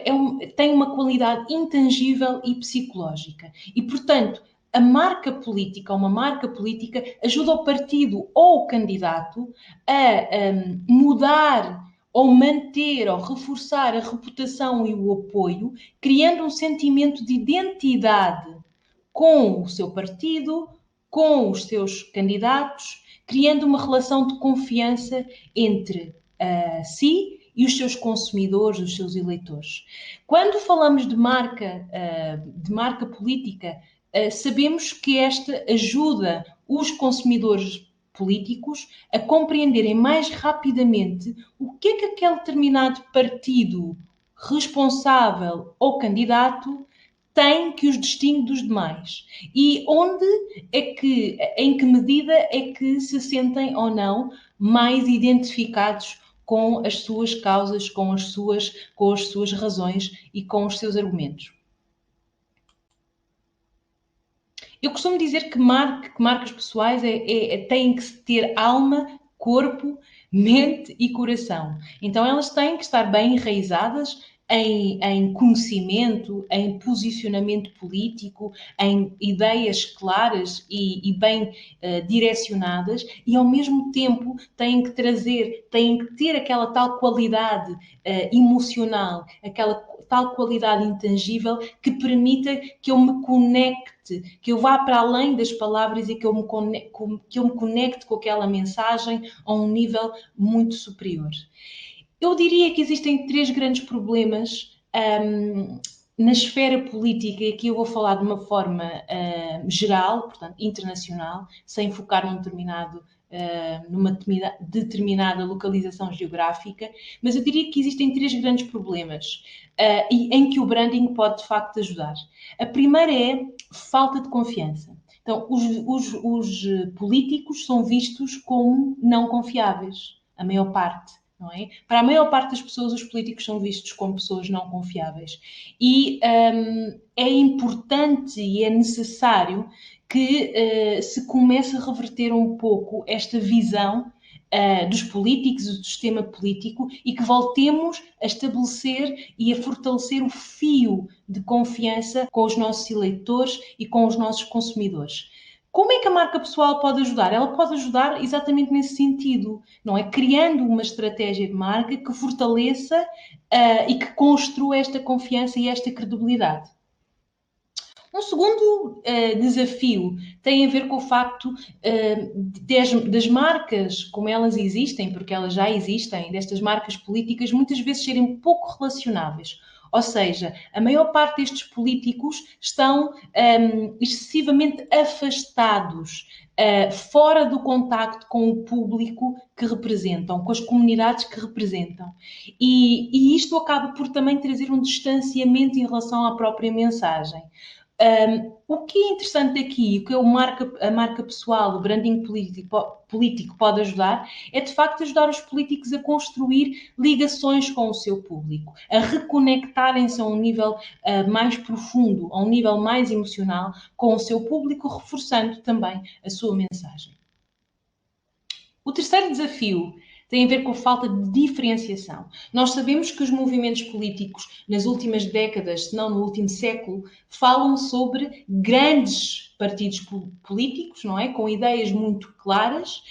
tem uma qualidade intangível e psicológica. E, portanto, a marca política, uma marca política, ajuda o partido ou o candidato a mudar ou manter ou reforçar a reputação e o apoio, criando um sentimento de identidade com o seu partido, com os seus candidatos, criando uma relação de confiança entre si e os seus consumidores, os seus eleitores. Quando falamos de marca política, sabemos que esta ajuda os consumidores políticos a compreenderem mais rapidamente o que é que aquele determinado partido responsável ou candidato tem que os distingue dos demais e em que medida é que se sentem ou não mais identificados com as suas causas, com as suas razões e com os seus argumentos. Eu costumo dizer que marcas pessoais têm que ter alma, corpo, mente e coração. Então elas têm que estar bem enraizadas em conhecimento, em posicionamento político, em ideias claras e bem direcionadas e ao mesmo tempo têm que ter aquela tal qualidade emocional, aquela tal qualidade intangível que permita que eu me conecte, que eu vá para além das palavras e que eu me conecte com aquela mensagem a um nível muito superior. Eu diria que existem 3 grandes problemas na esfera política, e aqui eu vou falar de uma forma geral, portanto, internacional, sem focar numa determinada localização geográfica, mas eu diria que existem 3 grandes problemas e em que o branding pode, de facto, ajudar. A primeira é falta de confiança. Então, os políticos são vistos como não confiáveis, a maior parte. Não é? Para a maior parte das pessoas, os políticos são vistos como pessoas não confiáveis. E é importante e é necessário que se comece a reverter um pouco esta visão dos políticos, do sistema político, e que voltemos a estabelecer e a fortalecer o fio de confiança com os nossos eleitores e com os nossos consumidores. Como é que a marca pessoal pode ajudar? Ela pode ajudar exatamente nesse sentido, não é? Criando uma estratégia de marca que fortaleça e que construa esta confiança e esta credibilidade. Um segundo desafio tem a ver com o facto das marcas, como elas existem, porque elas já existem, destas marcas políticas, muitas vezes serem pouco relacionáveis. Ou seja, a maior parte destes políticos estão excessivamente afastados, fora do contacto com o público que representam, com as comunidades que representam. E isto acaba por também trazer um distanciamento em relação à própria mensagem. O que é interessante aqui, o que a marca pessoal, o branding político pode ajudar, é de facto ajudar os políticos a construir ligações com o seu público, a reconectarem-se a um nível mais profundo, a um nível mais emocional com o seu público, reforçando também a sua mensagem. O terceiro desafio tem a ver com a falta de diferenciação. Nós sabemos que os movimentos políticos nas últimas décadas, se não no último século, falam sobre grandes partidos políticos, não é? Com ideias muito claras,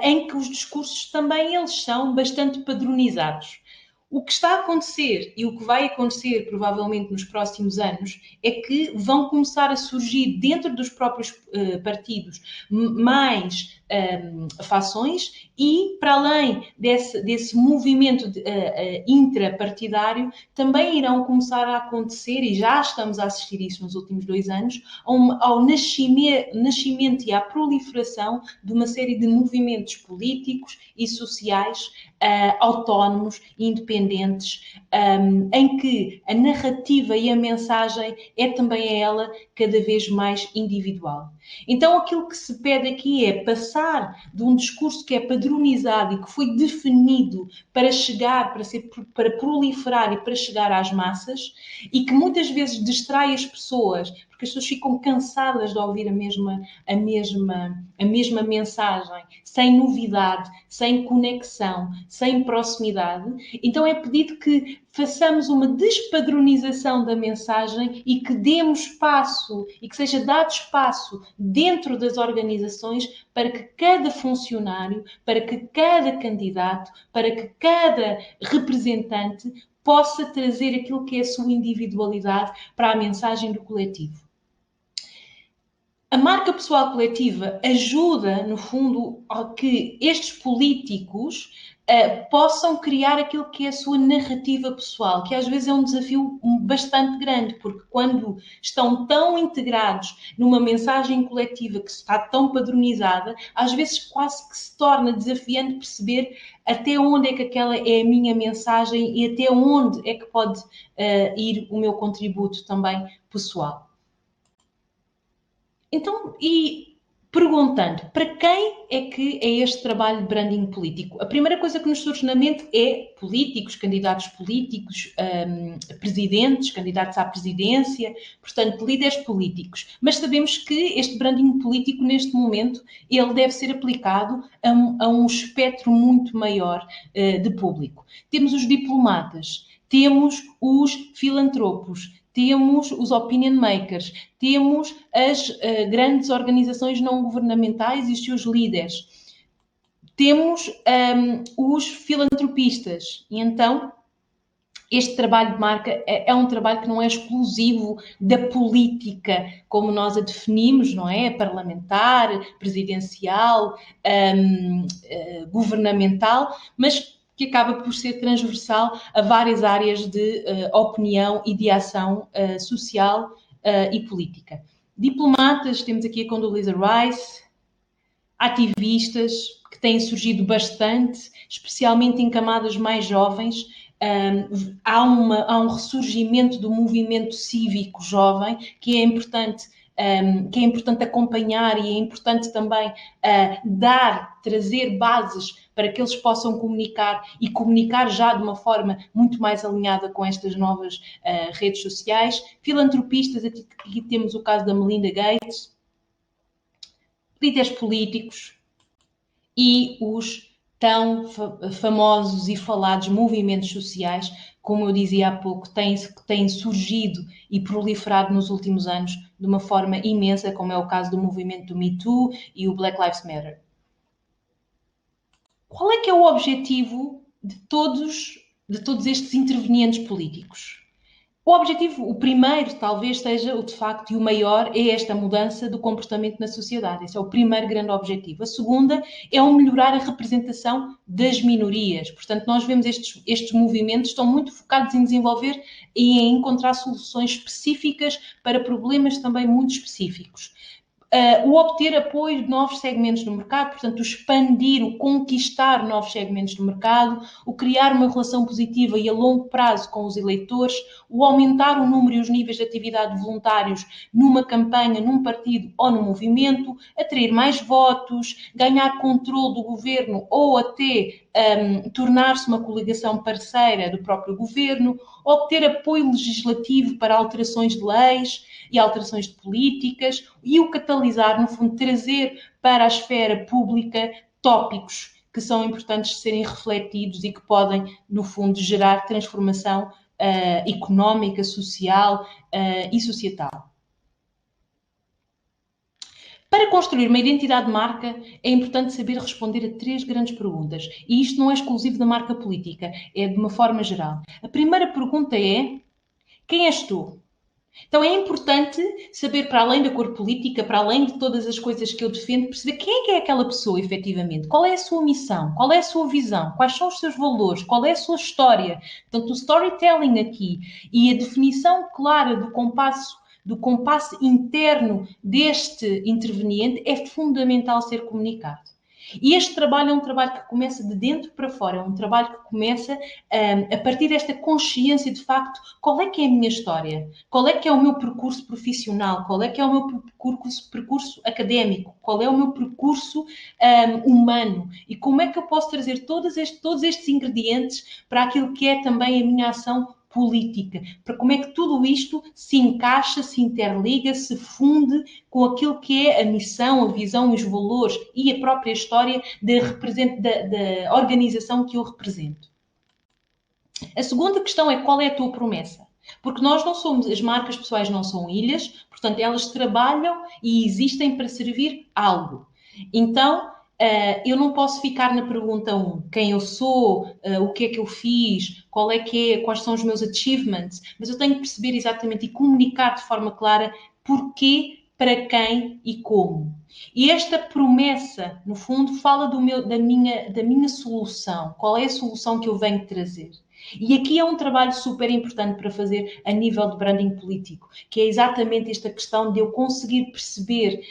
em que os discursos também eles são bastante padronizados. O que está a acontecer e o que vai acontecer provavelmente nos próximos anos é que vão começar a surgir dentro dos próprios partidos mais fações e, para além desse movimento intrapartidário, também irão começar a acontecer, e já estamos a assistir isso nos últimos 2 anos, ao nascimento e à proliferação de uma série de movimentos políticos e sociais autónomos e independentes, em que a narrativa e a mensagem é também ela cada vez mais individual. Então aquilo que se pede aqui é passar de um discurso que é padronizado e que foi definido para proliferar e para chegar às massas, e que muitas vezes distrai as pessoas, porque as pessoas ficam cansadas de ouvir a mesma mensagem, sem novidade, sem conexão, sem proximidade. Então é pedido que façamos uma despadronização da mensagem e que demos espaço e que seja dado espaço dentro das organizações para que cada funcionário, para que cada candidato, para que cada representante possa trazer aquilo que é a sua individualidade para a mensagem do coletivo. A marca pessoal coletiva ajuda, no fundo, a que estes políticos possam criar aquilo que é a sua narrativa pessoal, que às vezes é um desafio bastante grande, porque quando estão tão integrados numa mensagem coletiva que está tão padronizada, às vezes quase que se torna desafiante perceber até onde é que aquela é a minha mensagem e até onde é que pode ir o meu contributo também pessoal. Então, e perguntando, para quem é que é este trabalho de branding político? A primeira coisa que nos surge na mente é políticos, candidatos políticos, presidentes, candidatos à presidência, portanto, líderes políticos. Mas sabemos que este branding político, neste momento, ele deve ser aplicado a um espectro muito maior de público. Temos os diplomatas, temos os filantropos, temos os opinion makers, temos as grandes organizações não governamentais e os seus líderes, temos os filantropistas. E então, este trabalho de marca é um trabalho que não é exclusivo da política, como nós a definimos, não é? Parlamentar, presidencial, governamental, mas que acaba por ser transversal a várias áreas de opinião e de ação social e política. Diplomatas, temos aqui a Condoleezza Rice, ativistas que têm surgido bastante, especialmente em camadas mais jovens. Há um ressurgimento do movimento cívico jovem que é importante acompanhar, e é importante também trazer bases para que eles possam comunicar e comunicar já de uma forma muito mais alinhada com estas novas redes sociais. Filantropistas, aqui temos o caso da Melinda Gates, líderes políticos e os tão famosos e falados movimentos sociais, como eu dizia há pouco, têm surgido e proliferado nos últimos anos de uma forma imensa, como é o caso do movimento do Me Too e o Black Lives Matter. Qual é que é o objetivo de todos estes intervenientes políticos? O objetivo, o primeiro, talvez seja o de facto, e o maior, é esta mudança do comportamento na sociedade. Esse é o primeiro grande objetivo. A segunda é o melhorar a representação das minorias. Portanto, nós vemos estes movimentos estão muito focados em desenvolver e em encontrar soluções específicas para problemas também muito específicos. O obter apoio de novos segmentos do mercado, portanto, o expandir, o conquistar novos segmentos do mercado, o criar uma relação positiva e a longo prazo com os eleitores, o aumentar o número e os níveis de atividade de voluntários numa campanha, num partido ou num movimento, atrair mais votos, ganhar controle do governo ou até tornar-se uma coligação parceira do próprio governo, obter apoio legislativo para alterações de leis e alterações de políticas e o catalisar, no fundo, trazer para a esfera pública tópicos que são importantes de serem refletidos e que podem, no fundo, gerar transformação económica, social e societal. Para construir uma identidade de marca, é importante saber responder a 3 grandes perguntas. E isto não é exclusivo da marca política, é de uma forma geral. A primeira pergunta é: quem és tu? Então é importante saber, para além da cor política, para além de todas as coisas que eu defendo, perceber quem é aquela pessoa, efetivamente. Qual é a sua missão? Qual é a sua visão? Quais são os seus valores? Qual é a sua história? Portanto, o storytelling aqui e a definição clara do compasso interno deste interveniente é fundamental ser comunicado. E este trabalho é um trabalho que começa de dentro para fora, é um trabalho que começa a partir desta consciência de facto, qual é que é a minha história, qual é que é o meu percurso profissional, qual é que é o meu percurso académico, qual é o meu percurso humano e como é que eu posso trazer todos estes ingredientes para aquilo que é também a minha ação política, para como é que tudo isto se encaixa, se interliga, se funde com aquilo que é a missão, a visão, os valores e a própria história da organização que eu represento. A segunda questão é: qual é a tua promessa? Porque nós não somos, as marcas pessoais não são ilhas, portanto elas trabalham e existem para servir algo. Então, eu não posso ficar na pergunta 1, quem eu sou, o que é que eu fiz, quais são os meus achievements, mas eu tenho que perceber exatamente e comunicar de forma clara porquê, para quem e como. E esta promessa, no fundo, fala da minha solução. Qual é a solução que eu venho trazer? E aqui é um trabalho super importante para fazer a nível de branding político, que é exatamente esta questão de eu conseguir perceber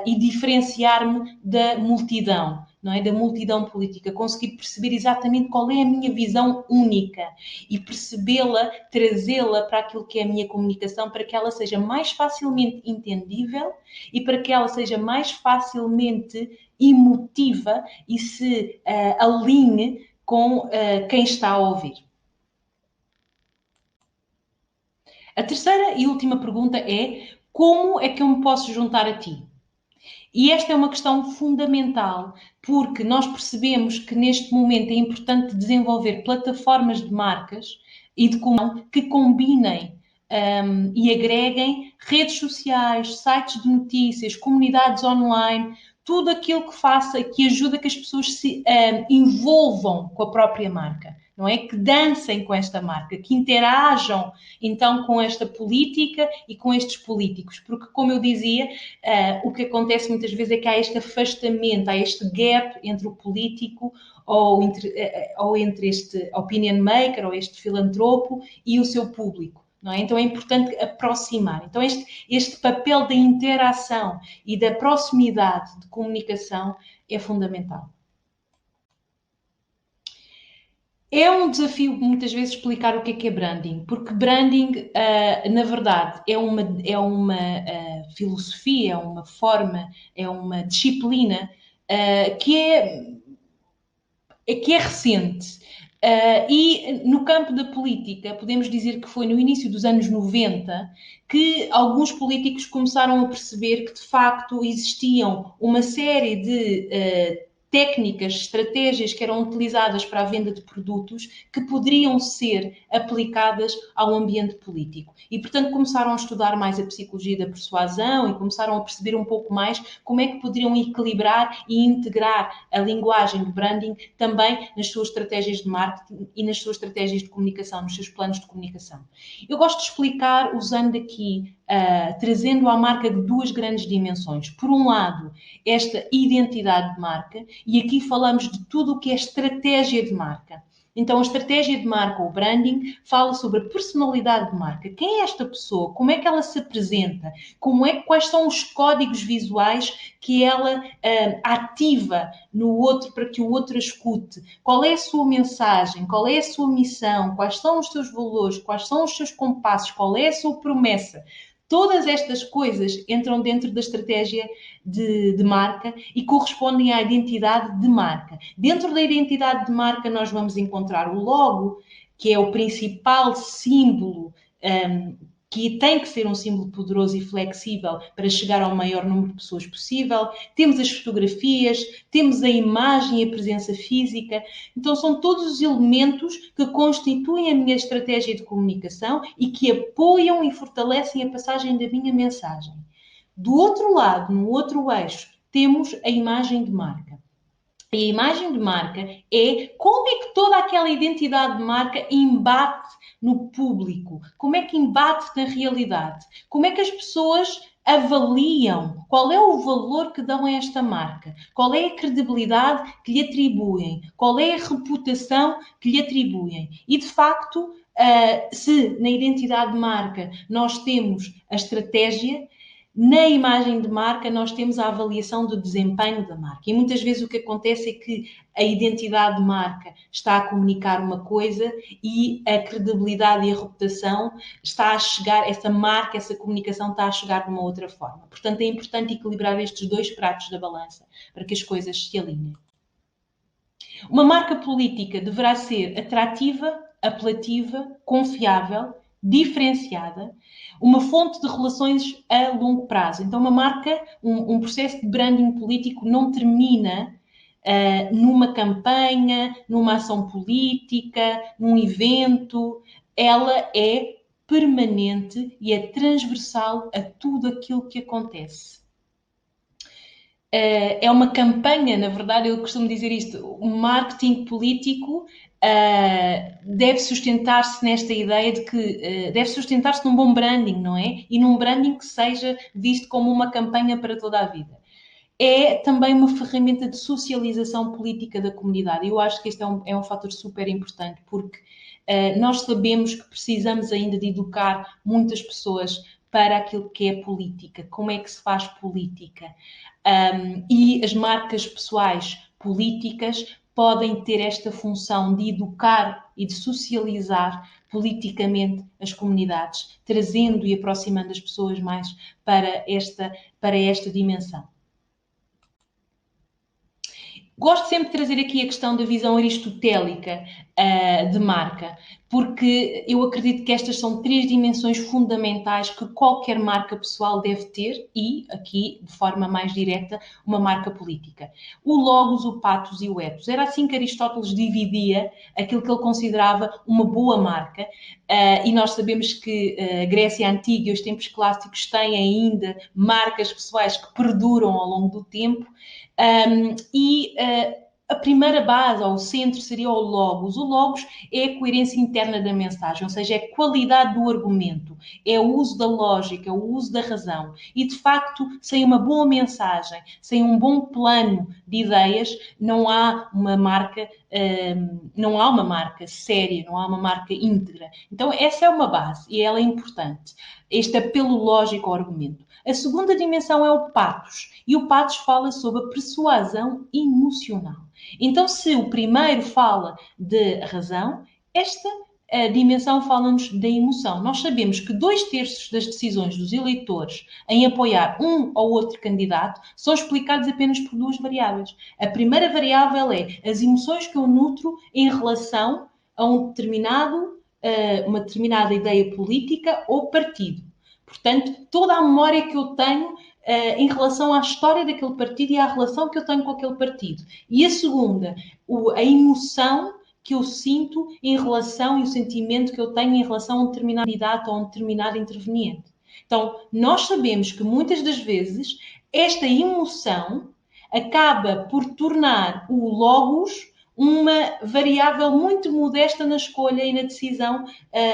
e diferenciar-me da multidão, não é? Da multidão política, conseguir perceber exatamente qual é a minha visão única e percebê-la, trazê-la para aquilo que é a minha comunicação, para que ela seja mais facilmente entendível e para que ela seja mais facilmente emotiva e se alinhe com quem está a ouvir. A terceira e última pergunta é: como é que eu me posso juntar a ti? E esta é uma questão fundamental, porque nós percebemos que neste momento é importante desenvolver plataformas de marcas e de comunicação que combinem e agreguem redes sociais, sites de notícias, comunidades online, tudo aquilo que faça, que ajuda que as pessoas se envolvam com a própria marca. não é? Que dancem com esta marca, que interajam então com esta política e com estes políticos, porque como eu dizia, o que acontece muitas vezes é que há este afastamento, há este gap entre o político ou entre este opinion maker ou este filantropo e o seu público. Não é? Então é importante aproximar. Então este papel da interação e da proximidade de comunicação é fundamental. É um desafio muitas vezes explicar o que é branding, porque branding, na verdade, é uma filosofia, é uma forma, é uma disciplina que é recente. E no campo da política, podemos dizer que foi no início dos anos 90 que alguns políticos começaram a perceber que, de facto, existiam uma série de técnicas, estratégias que eram utilizadas para a venda de produtos que poderiam ser aplicadas ao ambiente político. E, portanto, começaram a estudar mais a psicologia da persuasão e começaram a perceber um pouco mais como é que poderiam equilibrar e integrar a linguagem do branding também nas suas estratégias de marketing e nas suas estratégias de comunicação, nos seus planos de comunicação. Eu gosto de explicar usando aqui, trazendo à marca duas grandes dimensões. Por um lado, esta identidade de marca, e aqui falamos de tudo o que é estratégia de marca. Então, a estratégia de marca, o branding, fala sobre a personalidade de marca. Quem é esta pessoa? Como é que ela se apresenta? Quais são os códigos visuais que ela ativa no outro para que o outro a escute? Qual é a sua mensagem? Qual é a sua missão? Quais são os seus valores? Quais são os seus compassos? Qual é a sua promessa? Todas estas coisas entram dentro da estratégia de marca e correspondem à identidade de marca. Dentro da identidade de marca nós vamos encontrar o logo, que é o principal símbolo, que tem que ser um símbolo poderoso e flexível para chegar ao maior número de pessoas possível. Temos as fotografias, temos a imagem e a presença física. Então, são todos os elementos que constituem a minha estratégia de comunicação e que apoiam e fortalecem a passagem da minha mensagem. Do outro lado, no outro eixo, temos a imagem de marca. A imagem de marca é como é que toda aquela identidade de marca embate no público, como é que embate na realidade, como é que as pessoas avaliam, qual é o valor que dão a esta marca, qual é a credibilidade que lhe atribuem, qual é a reputação que lhe atribuem. E, de facto, se na identidade de marca nós temos a estratégia, na imagem de marca nós temos a avaliação do desempenho da marca. E muitas vezes o que acontece é que a identidade de marca está a comunicar uma coisa e a credibilidade e a reputação está a chegar, essa marca, essa comunicação está a chegar de uma outra forma. Portanto, é importante equilibrar estes dois pratos da balança para que as coisas se alinhem. Uma marca política deverá ser atrativa, apelativa, confiável, diferenciada, uma fonte de relações a longo prazo. Então, uma marca, um processo de branding político não termina numa campanha, numa ação política, num evento. Ela é permanente e é transversal a tudo aquilo que acontece. É uma campanha, na verdade, eu costumo dizer isto, o marketing político deve sustentar-se nesta ideia de que deve sustentar-se num bom branding, não é? E num branding que seja visto como uma campanha para toda a vida. É também uma ferramenta de socialização política da comunidade. Eu acho que este é um fator super importante, porque nós sabemos que precisamos ainda de educar muitas pessoas para aquilo que é política, como é que se faz política. E as marcas pessoais políticas podem ter esta função de educar e de socializar politicamente as comunidades, trazendo e aproximando as pessoas mais para esta dimensão. Gosto sempre de trazer aqui a questão da visão aristotélica de marca, porque eu acredito que estas são 3 dimensões fundamentais que qualquer marca pessoal deve ter e, aqui, de forma mais direta, uma marca política. O logos, o pathos e o ethos. Era assim que Aristóteles dividia aquilo que ele considerava uma boa marca e nós sabemos que a Grécia Antiga e os tempos clássicos têm ainda marcas pessoais que perduram ao longo do tempo. a primeira base, ou o centro, seria o logos. O logos é a coerência interna da mensagem, ou seja, é a qualidade do argumento, é o uso da lógica, é o uso da razão. E, de facto, sem uma boa mensagem, sem um bom plano de ideias, não há uma marca séria, não há uma marca íntegra. Então, essa é uma base e ela é importante. Este apelo lógico ao argumento. A segunda dimensão é o patos. E o patos fala sobre a persuasão emocional. Então, se o primeiro fala de razão, esta dimensão fala-nos da emoção. Nós sabemos que 2/3 das decisões dos eleitores em apoiar um ou outro candidato são explicados apenas por 2 variáveis. A primeira variável é as emoções que eu nutro em relação a uma determinada ideia política ou partido. Portanto, toda a memória que eu tenho em relação à história daquele partido e à relação que eu tenho com aquele partido. E a segunda, a emoção que eu sinto em relação e o sentimento que eu tenho em relação a um determinado candidato ou a um determinado interveniente. Então, nós sabemos que muitas das vezes esta emoção acaba por tornar o logos uma variável muito modesta na escolha e na decisão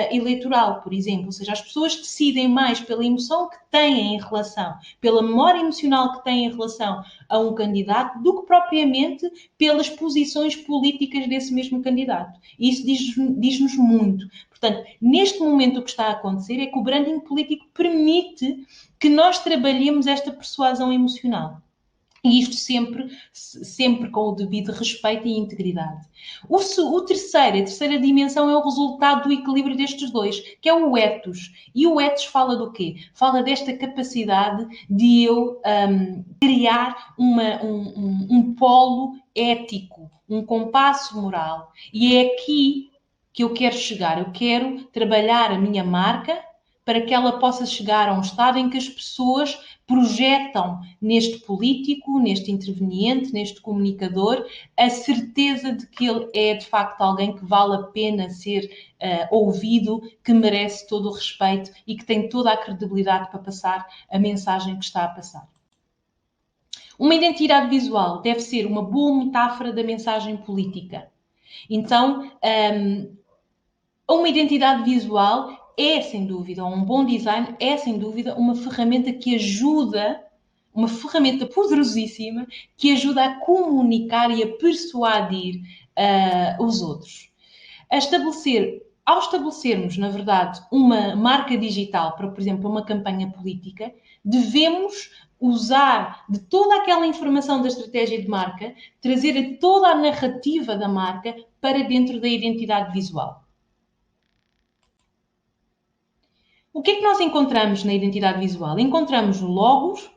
eleitoral, por exemplo. Ou seja, as pessoas decidem mais pela emoção que têm em relação, pela memória emocional que têm em relação a um candidato, do que propriamente pelas posições políticas desse mesmo candidato. E isso diz-nos muito. Portanto, neste momento o que está a acontecer é que o branding político permite que nós trabalhemos esta persuasão emocional. E isto sempre com o devido respeito e integridade. A terceira dimensão é o resultado do equilíbrio destes dois, que é o ethos. E o ethos fala do quê? Fala desta capacidade de eu criar um polo ético, um compasso moral. E é aqui que eu quero chegar. Eu quero trabalhar a minha marca para que ela possa chegar a um estado em que as pessoas projetam neste político, neste interveniente, neste comunicador, a certeza de que ele é, de facto, alguém que vale a pena ser ouvido, que merece todo o respeito e que tem toda a credibilidade para passar a mensagem que está a passar. Uma identidade visual deve ser uma boa metáfora da mensagem política. Então, uma identidade visual é, sem dúvida, um bom design é, sem dúvida, uma ferramenta que ajuda, uma ferramenta poderosíssima, que ajuda a comunicar e a persuadir os outros. Ao estabelecermos, na verdade, uma marca digital para, por exemplo, uma campanha política, devemos usar de toda aquela informação da estratégia de marca, trazer toda a narrativa da marca para dentro da identidade visual. O que é que nós encontramos na identidade visual? Encontramos o logos,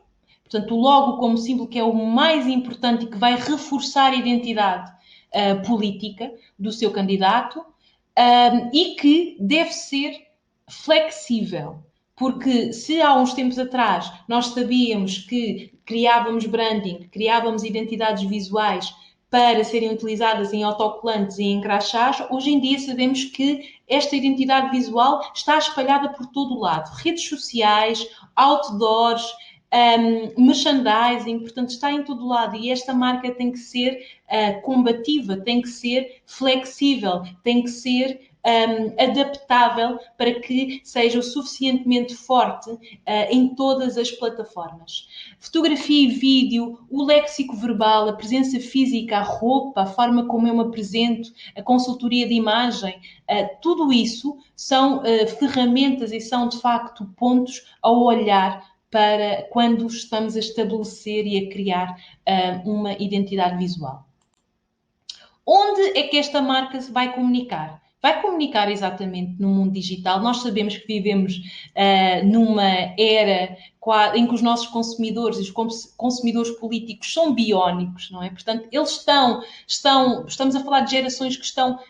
portanto, o logo como símbolo que é o mais importante e que vai reforçar a identidade política do seu candidato e que deve ser flexível. Porque se há uns tempos atrás nós sabíamos que criávamos branding, criávamos identidades visuais para serem utilizadas em autocolantes e em crachás, hoje em dia sabemos que esta identidade visual está espalhada por todo o lado. Redes sociais, outdoors, merchandising, portanto está em todo o lado. E esta marca tem que ser combativa, tem que ser flexível, tem que ser adaptável para que seja o suficientemente forte em todas as plataformas. Fotografia e vídeo, o léxico verbal, a presença física, a roupa, a forma como eu me apresento, a consultoria de imagem, tudo isso são ferramentas e são, de facto, pontos a olhar para quando estamos a estabelecer e a criar uma identidade visual. Onde é que esta marca se vai comunicar? Vai comunicar exatamente no mundo digital. Nós sabemos que vivemos numa era em que os nossos consumidores e os consumidores políticos são biónicos, não é? Portanto, estamos a falar de gerações que estão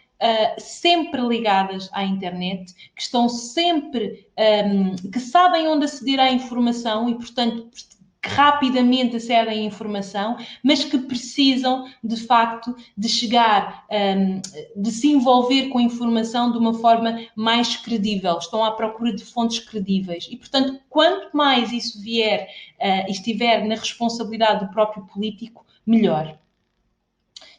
sempre ligadas à internet, que estão sempre, que sabem onde aceder à informação e, portanto, que rapidamente acedem à informação, mas que precisam, de facto, de chegar, de se envolver com a informação de uma forma mais credível. Estão à procura de fontes credíveis. E, portanto, quanto mais isso vier e estiver na responsabilidade do próprio político, melhor.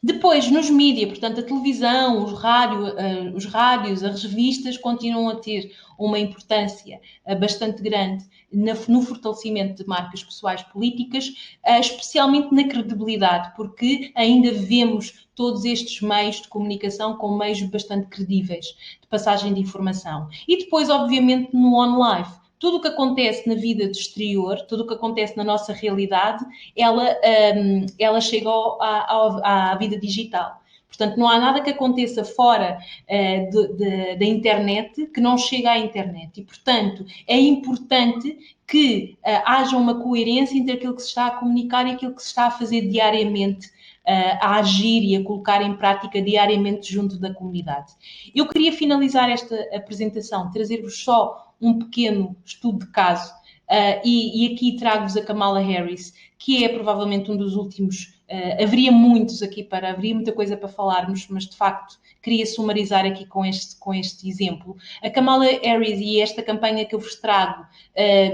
Depois, nos mídias, portanto, a televisão, os rádios, as revistas continuam a ter uma importância bastante grande no fortalecimento de marcas pessoais políticas, especialmente na credibilidade, porque ainda vemos todos estes meios de comunicação como meios bastante credíveis de passagem de informação. E depois, obviamente, no on-life. Tudo o que acontece na vida do exterior, tudo o que acontece na nossa realidade, ela chega à vida digital. Portanto, não há nada que aconteça fora da internet que não chegue à internet. E, portanto, é importante que haja uma coerência entre aquilo que se está a comunicar e aquilo que se está a fazer diariamente, a agir e a colocar em prática diariamente junto da comunidade. Eu queria finalizar esta apresentação, trazer-vos só um pequeno estudo de caso, e aqui trago-vos a Kamala Harris, que é provavelmente um dos últimos. Haveria muita coisa para falarmos, mas de facto queria sumarizar aqui com este exemplo. A Kamala Harris e esta campanha que eu vos trago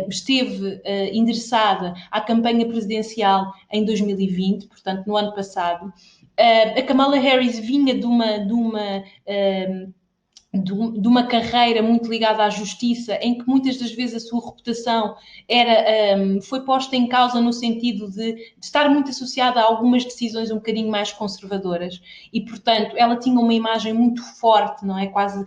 esteve endereçada à campanha presidencial em 2020, portanto no ano passado. A Kamala Harris vinha de uma carreira muito ligada à justiça, em que muitas das vezes a sua reputação foi posta em causa no sentido de estar muito associada a algumas decisões um bocadinho mais conservadoras e, portanto, ela tinha uma imagem muito forte, não é? Quase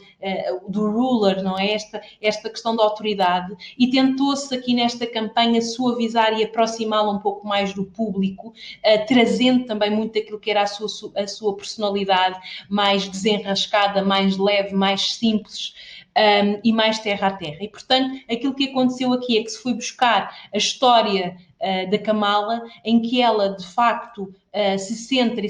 do ruler, não é? Esta questão da autoridade, e tentou-se aqui nesta campanha suavizar e aproximá-la um pouco mais do público, trazendo também muito daquilo que era a sua personalidade mais desenrascada, mais leve, mais simples e mais terra a terra. E, portanto, aquilo que aconteceu aqui é que se foi buscar a história da Kamala, em que ela, de facto, se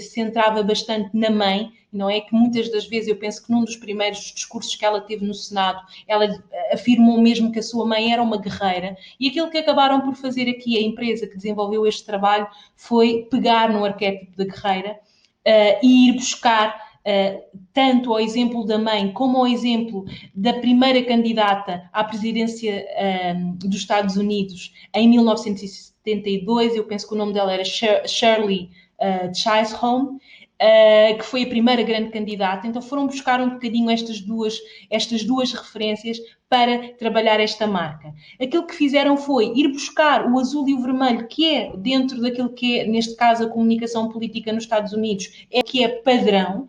centrava bastante na mãe, não é? Que muitas das vezes, eu penso que num dos primeiros discursos que ela teve no Senado, ela afirmou mesmo que a sua mãe era uma guerreira, e aquilo que acabaram por fazer aqui, a empresa que desenvolveu este trabalho, foi pegar no arquétipo da guerreira e ir buscar tanto ao exemplo da mãe como ao exemplo da primeira candidata à presidência dos Estados Unidos em 1972, eu penso que o nome dela era Shirley Chisholm, que foi a primeira grande candidata. Então foram buscar um bocadinho estas duas referências para trabalhar esta marca. Aquilo que fizeram foi ir buscar o azul e o vermelho, que é dentro daquilo que é, neste caso, a comunicação política nos Estados Unidos, que é padrão.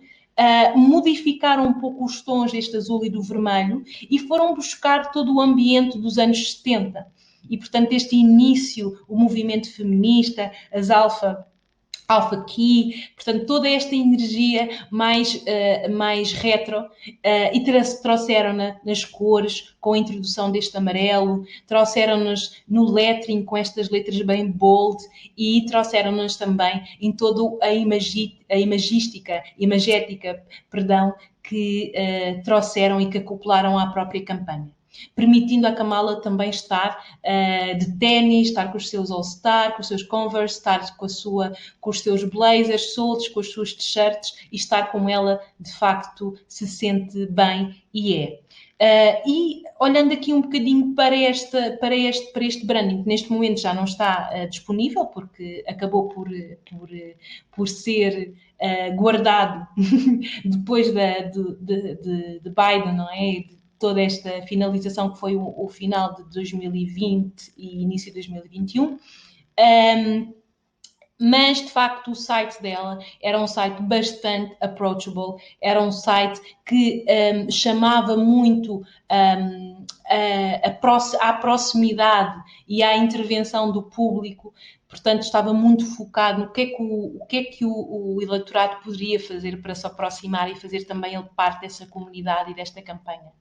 Modificaram um pouco os tons deste azul e do vermelho e foram buscar todo o ambiente dos anos 70. E, portanto, este início, o movimento feminista, as Alpha Key, portanto, toda esta energia mais retro, e trouxeram-na nas cores, com a introdução deste amarelo, trouxeram-nos no lettering com estas letras bem bold e trouxeram-nos também em toda a imagética, que trouxeram e que acoplaram à própria campanha, permitindo a Kamala também estar de ténis, estar com os seus All-Star, com os seus Converse, estar com os seus blazers soltos, com as suas t-shirts e estar como ela de facto se sente bem e é. E olhando aqui um bocadinho para este branding, que neste momento já não está disponível, porque acabou por ser guardado depois de Biden, não é? Toda esta finalização que foi o final de 2020 e início de 2021. Mas, de facto, o site dela era um site bastante approachable, era um site que chamava muito à proximidade e à intervenção do público. Portanto, estava muito focado no que é que o eleitorado poderia fazer para se aproximar e fazer também ele parte dessa comunidade e desta campanha.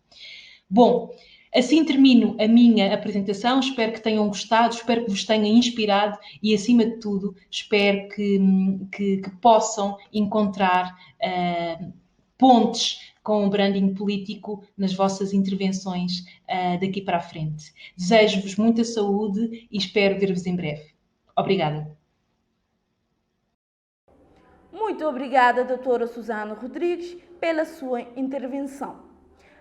Bom, assim termino a minha apresentação. Espero que tenham gostado, espero que vos tenha inspirado e, acima de tudo, espero que possam encontrar pontes com o branding político nas vossas intervenções daqui para a frente. Desejo-vos muita saúde e espero ver-vos em breve. Obrigada. Muito obrigada, doutora Susana Rodrigues, pela sua intervenção.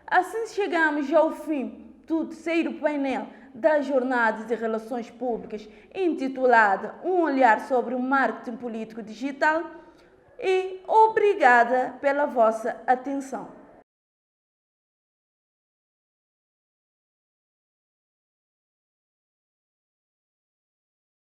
Assim chegamos ao fim do terceiro painel da Jornada de Relações Públicas, intitulada Um Olhar sobre o Marketing Político Digital. e obrigada pela vossa atenção.